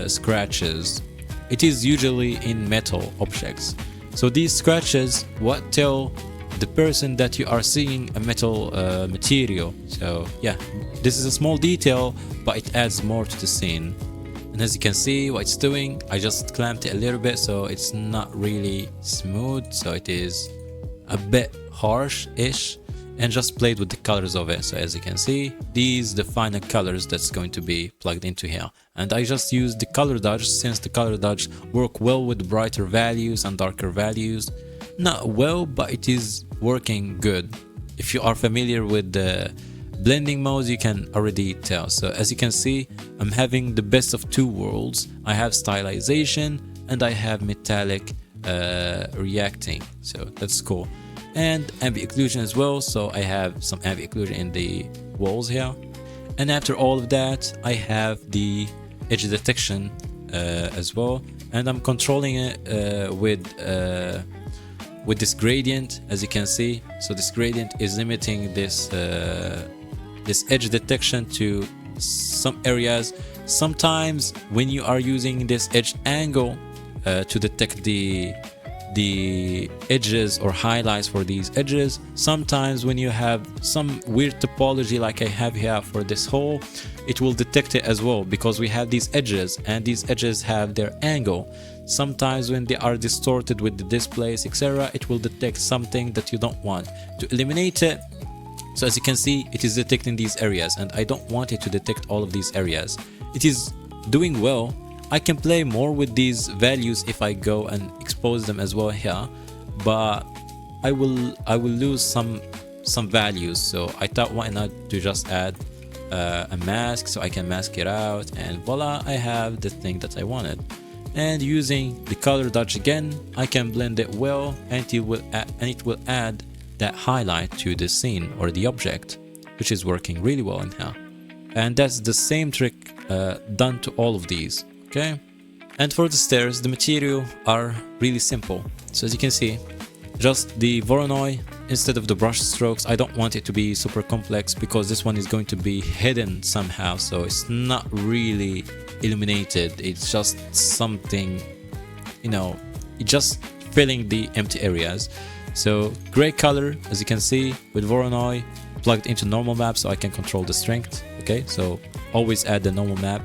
scratches. It is usually in metal objects, so these scratches what tell the person that you are seeing a metal material. So yeah, this is a small detail, but it adds more to the scene. And as you can see what it's doing, I just clamped it a little bit, so it's not really smooth, so it is a bit harsh-ish, and just played with the colors of it. So as you can see, these the final colors that's going to be plugged into here. And I just used the color dodge, since the color dodge work well with brighter values and darker values. Not well, but it is working good. If you are familiar with the blending modes, you can already tell. So as you can see, I'm having the best of two worlds. I have stylization and I have metallic reacting, so that's cool. And ambient occlusion as well, so I have some ambient occlusion in the walls here. And after all of that, I have the edge detection as well, and I'm controlling it with this gradient, as you can see. So this gradient is limiting this this edge detection to some areas. Sometimes when you are using this edge angle to detect the edges or highlights for these edges, sometimes when you have some weird topology like I have here for this hole, it will detect it as well, because we have these edges and these edges have their angle. Sometimes when they are distorted with the displays, etc., it will detect something that you don't want to eliminate it. So as you can see, it is detecting these areas, and I don't want it to detect all of these areas. It is doing well. I can play more with these values if I go and expose them as well here, but I will lose some values. So I thought, why not to just add a mask, so I can mask it out, and voila, I have the thing that I wanted. And using the color dodge again, I can blend it well, and it will add that highlight to the scene or the object, which is working really well in here. And that's the same trick done to all of these, okay? And for the stairs, the material are really simple. So as you can see, just the Voronoi instead of the brush strokes. I don't want it to be super complex because this one is going to be hidden somehow, so it's not really illuminated. It's just something, you know, it's just filling the empty areas. So gray color, as you can see, with Voronoi plugged into normal map, so I can control the strength. Okay, so always add the normal map,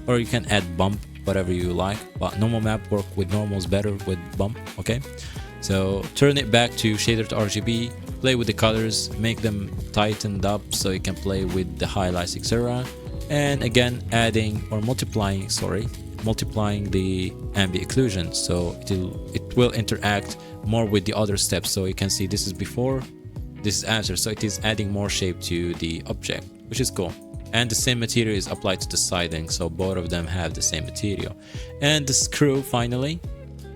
or you can add bump, whatever you like, but normal map work with normals better with bump. Okay, so turn it back to shader to RGB, play with the colors, make them tightened up so you can play with the highlights, etc. And again adding or multiplying the ambient occlusion, so it will interact more with the other steps. So you can see this is before, this is after, so it is adding more shape to the object, which is cool. And the same material is applied to the siding, so both of them have the same material. And the screw finally,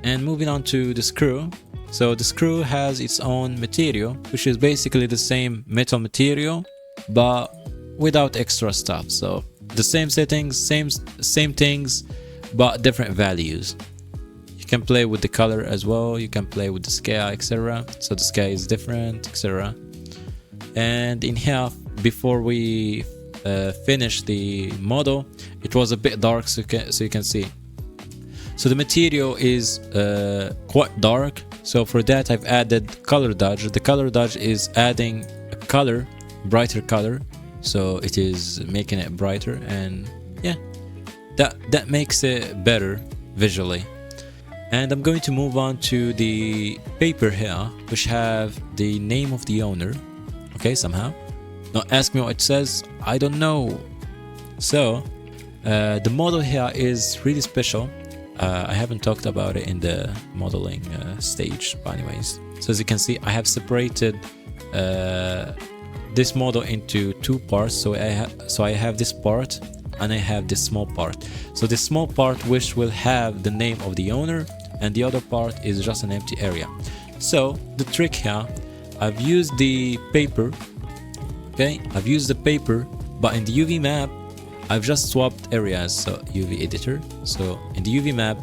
and moving on to the screw. So the screw has its own material, which is basically the same metal material but without extra stuff. So the same settings, same things, but different values. You can play with the color as well, you can play with the scale, etc. So the scale is different, etc. And in here, before we finish the model, it was a bit dark, so you can see. So the material is quite dark, so for that I've added color dodge. The color dodge is adding a color, brighter color, so it is making it brighter, and yeah, that makes it better visually. And I'm going to move on to the paper here, which have the name of the owner. Okay, somehow. Don't ask me what it says, I don't know. So the model here is really special. I haven't talked about it in the modeling stage, but anyways. So as you can see, I have separated this model into two parts. So I have this part and I have this small part. So this small part which will have the name of the owner, and the other part is just an empty area. So the trick here, I've used the paper. Okay, I've used the paper, but in the UV map I've just swapped areas. So UV editor, so in the UV map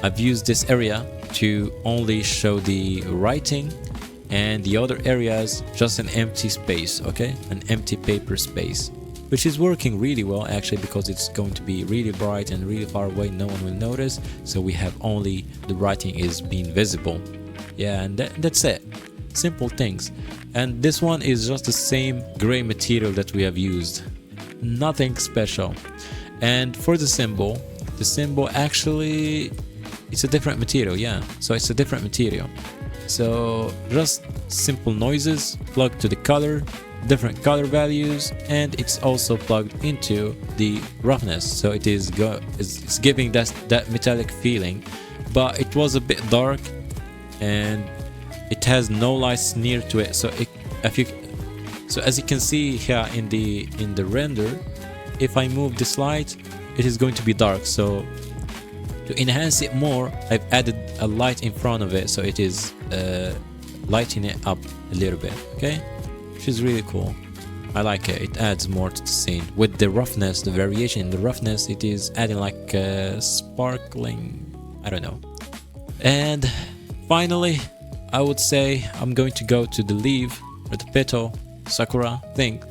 I've used this area to only show the writing, and the other areas just an empty space. Okay, an empty paper space, which is working really well actually, because it's going to be really bright and really far away, no one will notice. So we have only the writing is being visible. Yeah, and that's it. Simple things. And this one is just the same gray material that we have used, nothing special. And for the symbol actually it's a different material. Yeah, so it's a different material. So just simple noises plugged to the color, different color values, and it's also plugged into the roughness, so it is it's giving that metallic feeling, but it was a bit dark and it has no lights near to it. So as you can see here in the render, if I move this light, it is going to be dark. So to enhance it more, I've added a light in front of it, so it is lighting it up a little bit. Okay, which is really cool. I like it. It adds more to the scene. With the roughness, the variation in the roughness, it is adding like sparkling, I don't know. And finally, I would say I'm going to go to the leaf or the petal sakura thing.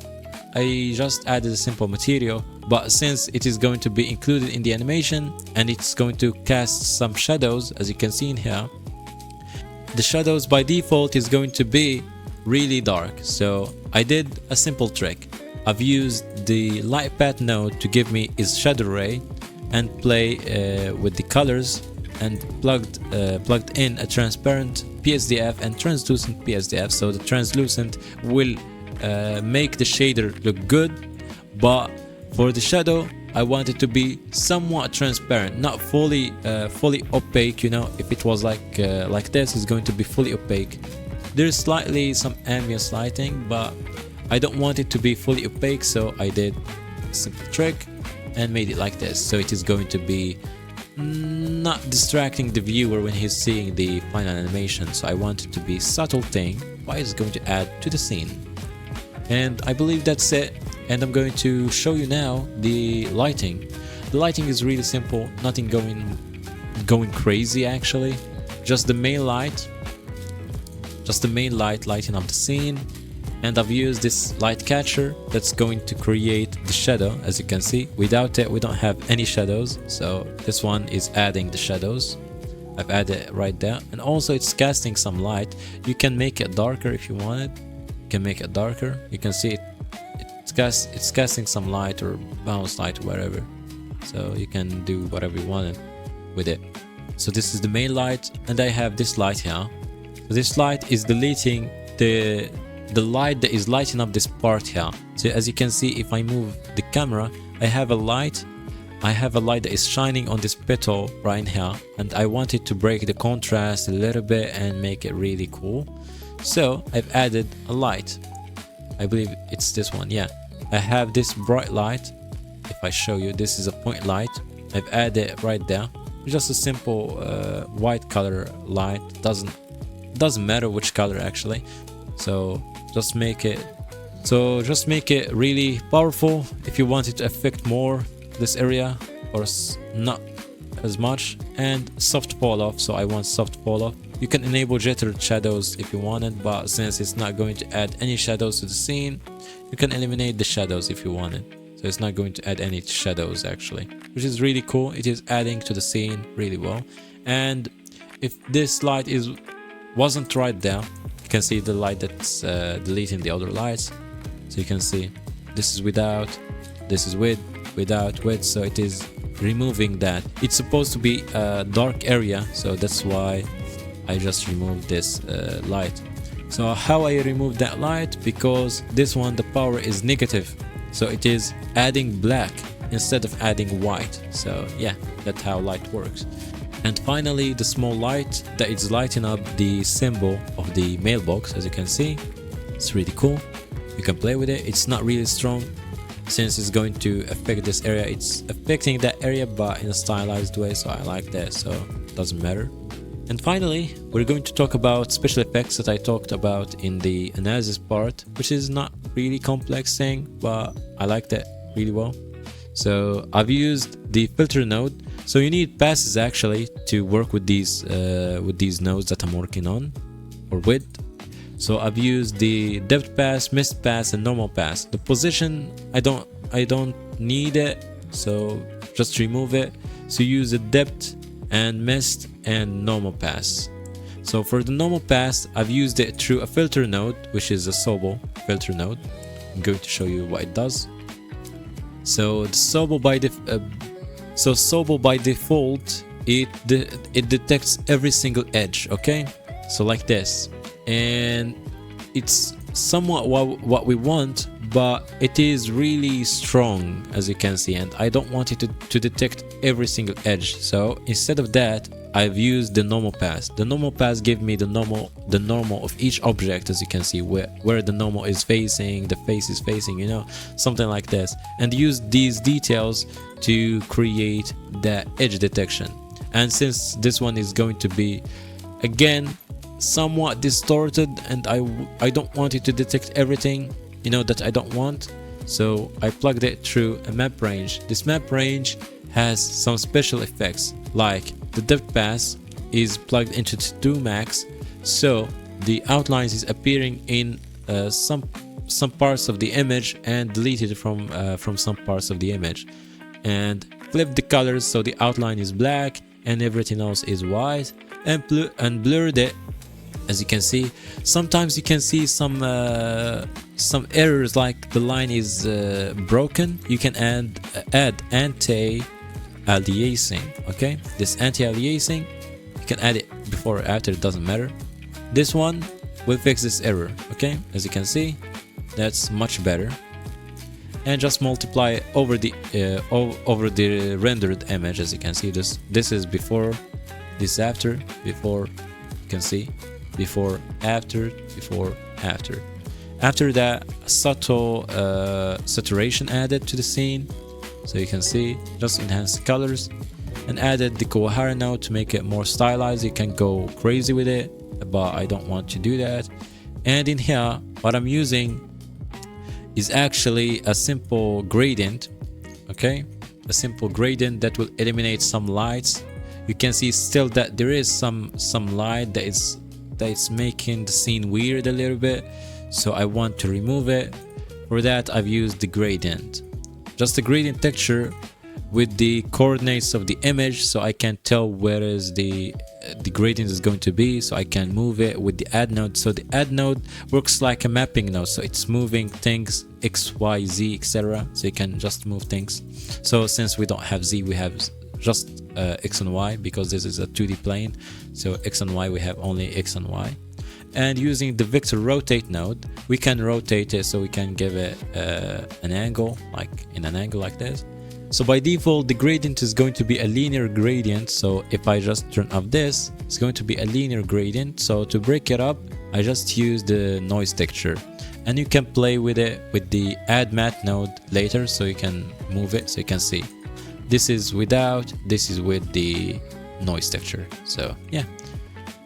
I just added a simple material, but since it is going to be included in the animation and it's going to cast some shadows, as you can see in here, the shadows by default is going to be really dark. So I did a simple trick. I've used the light path node to give me its shadow ray and play with the colors, and plugged in a transparent PSDF and translucent PSDF. So the translucent will make the shader look good, but for the shadow I want it to be somewhat transparent, not fully opaque. You know, if it was like this, it's going to be fully opaque. There's slightly some ambient lighting, but I don't want it to be fully opaque, so I did a simple trick and made it like this. So it is going to be not distracting the viewer when he's seeing the final animation. So I want it to be subtle thing, what it's going to add to the scene. And I believe that's it, and I'm going to show you now the lighting. The lighting is really simple, nothing going crazy actually, just the main light lighting up the scene. And I've used this light catcher that's going to create the shadow. As you can see, without it we don't have any shadows, so this one is adding the shadows. I've added it right there, and also it's casting some light. You can make it darker if you want it. You can make it darker. You can see it's casting some light or bounce light or whatever, so you can do whatever you want with it. So this is the main light, and I have this light here. So this light is deleting the light that is lighting up this part here. So as you can see, if I move the camera, I have a light that is shining on this petal right here, and I wanted to break the contrast a little bit and make it really cool. So I've added a light. I believe it's this one. Yeah, I have this bright light. If I show you, this is a point light. I've added it right there. Just a simple white color light. Doesn't matter which color actually. So just make it really powerful. If you want it to affect more this area, or not as much. And soft fall off, so I want soft fall off. You can enable jittered shadows if you wanted, but since it's not going to add any shadows to the scene, you can eliminate the shadows if you wanted. So it's not going to add any shadows actually, which is really cool. It is adding to the scene really well. And if this light wasn't right there, you can see the light that's deleting the other lights. So you can see this is without, this is with, without, with, so it is removing that. It's supposed to be a dark area, so that's why I just removed this light. So how I remove that light? Because this one, the power is negative, so it is adding black instead of adding white. So yeah, that's how light works. And finally, the small light that is lighting up the symbol of the mailbox. As you can see, it's really cool. You can play with it. It's not really strong since it's going to affect this area. It's affecting that area but in a stylized way, so I like that, so it doesn't matter. And finally, we're going to talk about special effects that I talked about in the analysis part, which is not really complex thing, but I like that really well. So I've used the filter node. So you need passes actually to work with these nodes that I'm working on or with. So I've used the depth pass, mist pass, and normal pass. The position I don't need it, so just remove it. So use the depth and mist and normal pass. So for the normal pass, I've used it through a filter node, which is a Sobo filter node. I'm going to show you what it does. So the Sobo by default, it detects every single edge. Okay, so like this, and it's somewhat what we want, but it is really strong, as you can see, and I don't want it to detect every single edge. So instead of that, I've used the normal pass. The normal pass gives me the normal of each object, as you can see, where the normal is facing, the face is facing, you know, something like this, and use these details to create that edge detection. And since this one is going to be again somewhat distorted, and I don't want it to detect everything, you know, that I don't want, so I plugged it through a map range. This map range has some special effects, like the depth pass is plugged into 2 max, so the outlines is appearing in some parts of the image and deleted from some parts of the image, and flip the colors so the outline is black and everything else is white, and blurred it. As you can see, sometimes you can see some errors, like the line is broken. You can add anti-aliasing. Okay, this anti-aliasing, you can add it before or after, it doesn't matter. This one will fix this error. Okay, as you can see, that's much better. And just multiply over the rendered image. As you can see, this is before, this after, before. You can see before, after, before, after. After that, subtle saturation added to the scene, so you can see, just enhance the colors, and added the Kuwahara node to make it more stylized. You can go crazy with it, but I don't want to do that. And in here, what I'm using is actually a simple gradient, okay? A simple gradient that will eliminate some lights. You can see still that there is some light that is making the scene weird a little bit, so I want to remove it. For that, I've used the gradient, just the gradient texture with the coordinates of the image, so I can tell where is the gradient is going to be, so I can move it with the add node. So the add node works like a mapping node, so it's moving things x, y, z, etc. So you can just move things. So since we don't have z, we have just x and y, because this is a 2D plane. So x and y, we have only x and y. And using the vector rotate node, we can rotate it, so we can give it an angle, like in an angle like this. So by default, the gradient is going to be a linear gradient. So if I just turn off this, it's going to be a linear gradient. So to break it up, I just use the noise texture, and you can play with it with the add matte node later, so you can move it, so you can see this is without, this is with the noise texture. So yeah,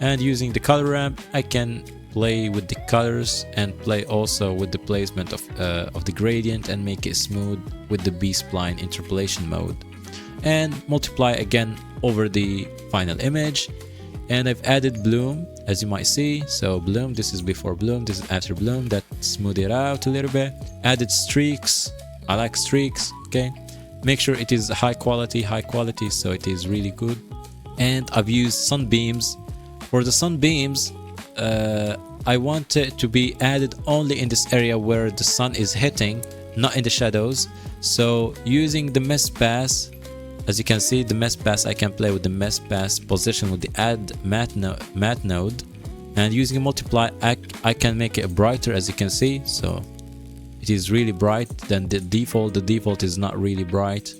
and using the color ramp, I can play with the colors and play also with the placement of the gradient and make it smooth with the B-spline interpolation mode, and multiply again over the final image. And I've added bloom, as you might see. So bloom, this is before bloom, this is after bloom, that smooth it out a little bit. Added streaks, I like streaks, okay? Make sure it is high quality, so it is really good. And I've used sunbeams. For the sunbeams, I want it to be added only in this area where the sun is hitting, not in the shadows. So using the mesh pass, as you can see, the mesh pass, I can play with the mesh pass position with the add matte node, and using multiply, I can make it brighter, as you can see. So it is really bright than the default. The default is not really bright,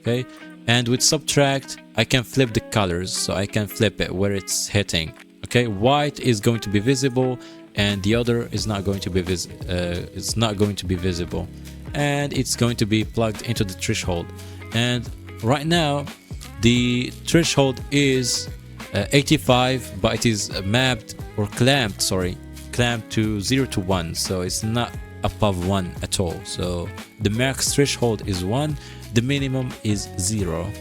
okay? And with subtract, I can flip the colors, so I can flip it where it's hitting. Okay, white is going to be visible, and the other is not going to be visible, and it's going to be plugged into the threshold. And right now, the threshold is 85, but it is mapped or clamped to 0 to 1, so it's not above 1 at all. So the max threshold is 1, the minimum is 0,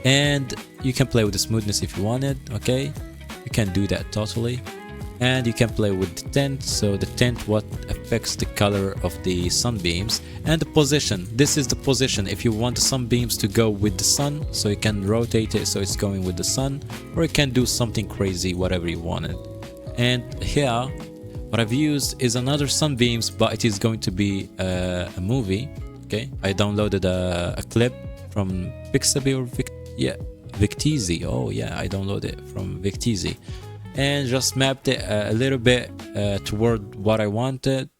and you can play with the smoothness if you want it. Okay, you can do that totally. And you can play with the tint, so the tint what affects the color of the sunbeams. And the position, this is the position if you want the sunbeams to go with the sun, so you can rotate it so it's going with the sun, or you can do something crazy, whatever you wanted. And here what I've used is another sunbeams, but it is going to be a movie. Okay, I downloaded a clip from Pixabay or Victizi. Oh yeah, I downloaded it from Victizi, and just mapped it a little bit toward what I wanted,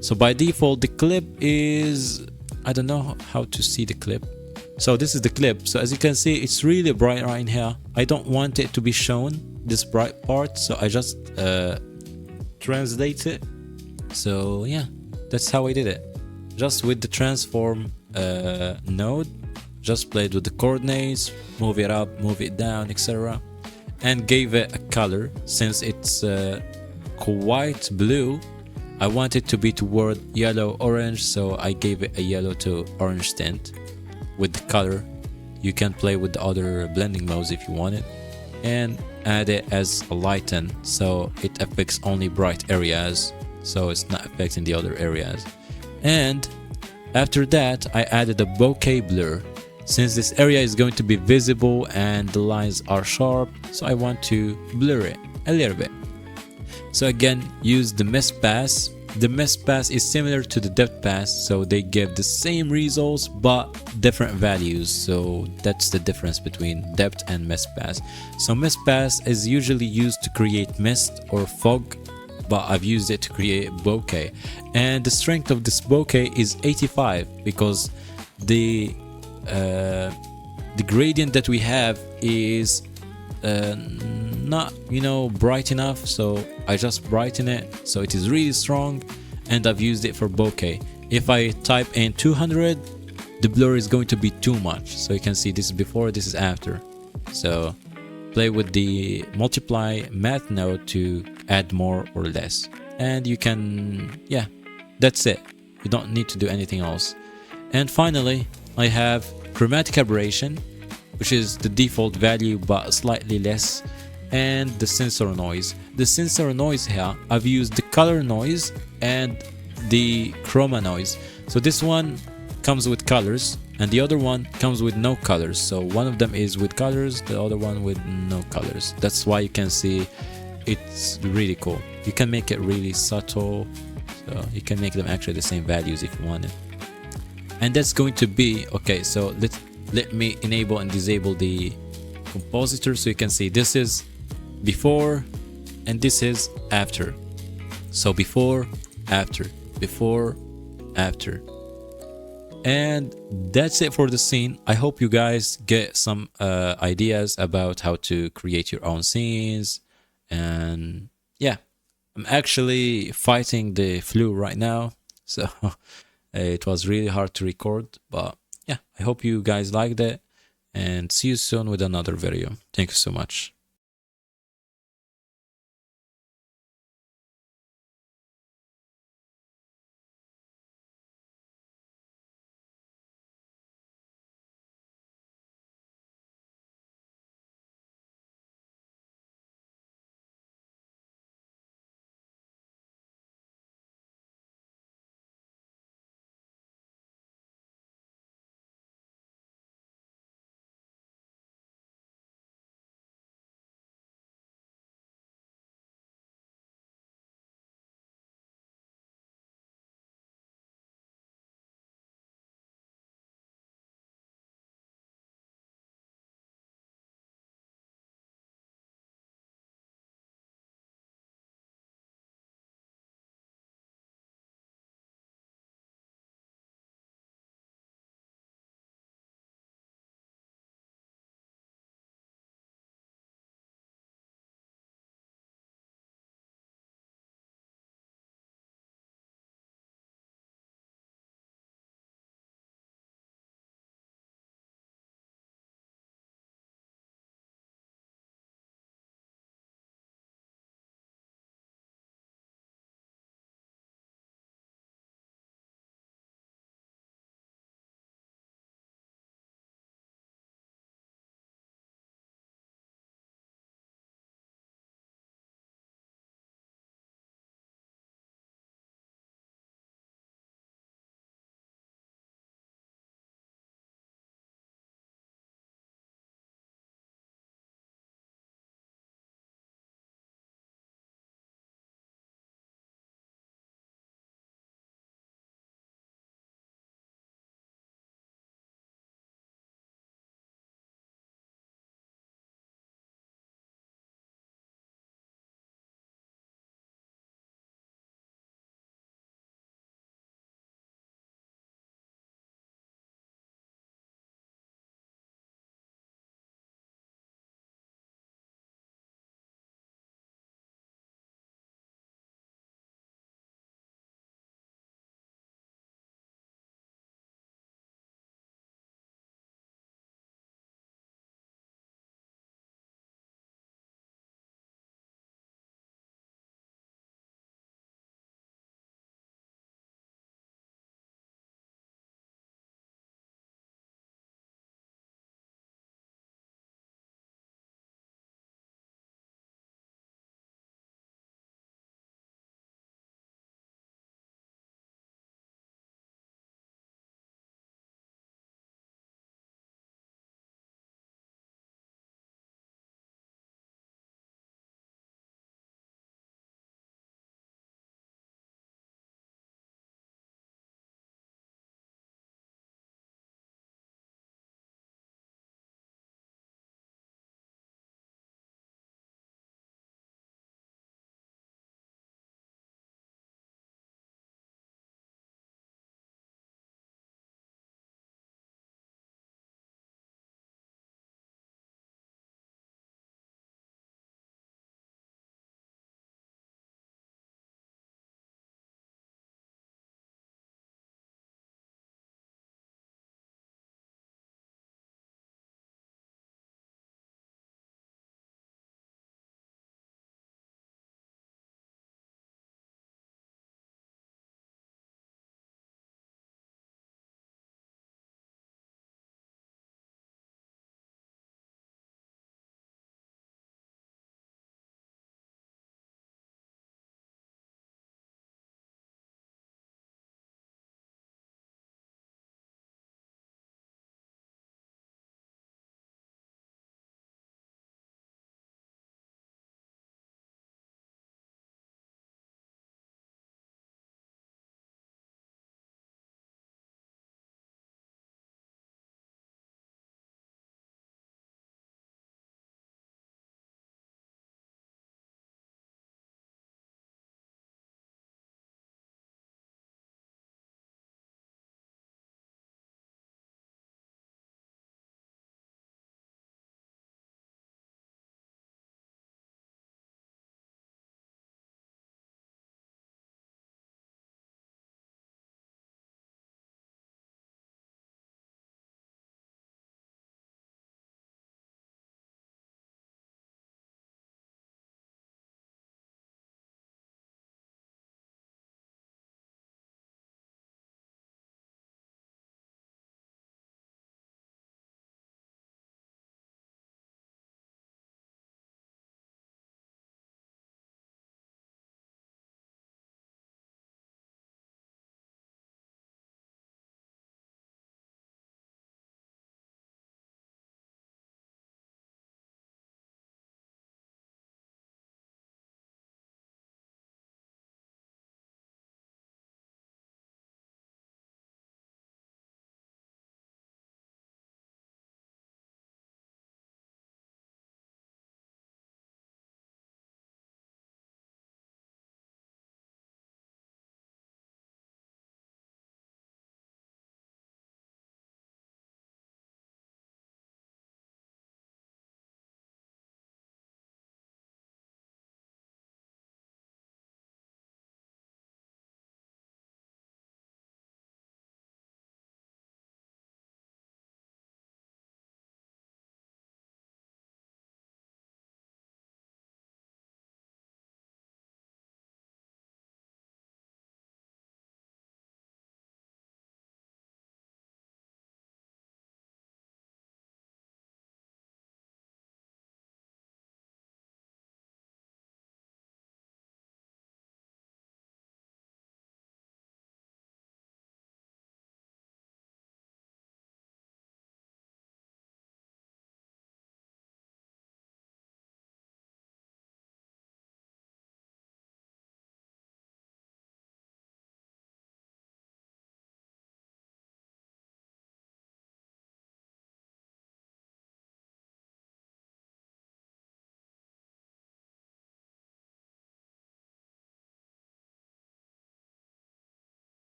So by default, the clip is, I don't know how to see the clip. So this is the clip. So as you can see, it's really bright right in here. I don't want it to be shown, this bright part, so I just translate it. So yeah, that's how I did it. Just with the transform node, just played with the coordinates, move it up, move it down, etc. And gave it a color. Since it's quite blue, I want it to be toward yellow orange, so I gave it a yellow to orange tint with the color. You can play with the other blending modes if you want it, and add it as a lighten, so it affects only bright areas, so it's not affecting the other areas. And after that, I added a bokeh blur. Since this area is going to be visible and the lines are sharp, so I want to blur it a little bit. So again, use the mesh pass. The mesh pass is similar to the depth pass, so they give the same results but different values. So that's the difference between depth and mesh pass. So mesh pass is usually used to create mist or fog, but I've used it to create bokeh. And the strength of this bokeh is 85, because the gradient that we have is not, bright enough, so I just brighten it so it is really strong, and I've used it for bokeh. If I type in 200, the blur is going to be too much, so you can see this is before, this is after. So play with the multiply matte node to add more or less. And you can, yeah, that's it. You don't need to do anything else. And finally, I have chromatic aberration, which is the default value but slightly less, and the sensor noise. The sensor noise here, I've used the color noise and the chroma noise. So this one comes with colors and the other one comes with no colors. So one of them is with colors, the other one with no colors. That's why you can see it's really cool. You can make it really subtle, so you can make them actually the same values if you wanted. And that's going to be okay. So let me enable and disable the compositor so you can see this is before and this is after. So before, after, before, after. And that's it for the scene. I hope you guys get some ideas about how to create your own scenes. And yeah, I'm actually fighting the flu right now, so it was really hard to record, but yeah, I hope you guys liked it, and see you soon with another video. Thank you so much.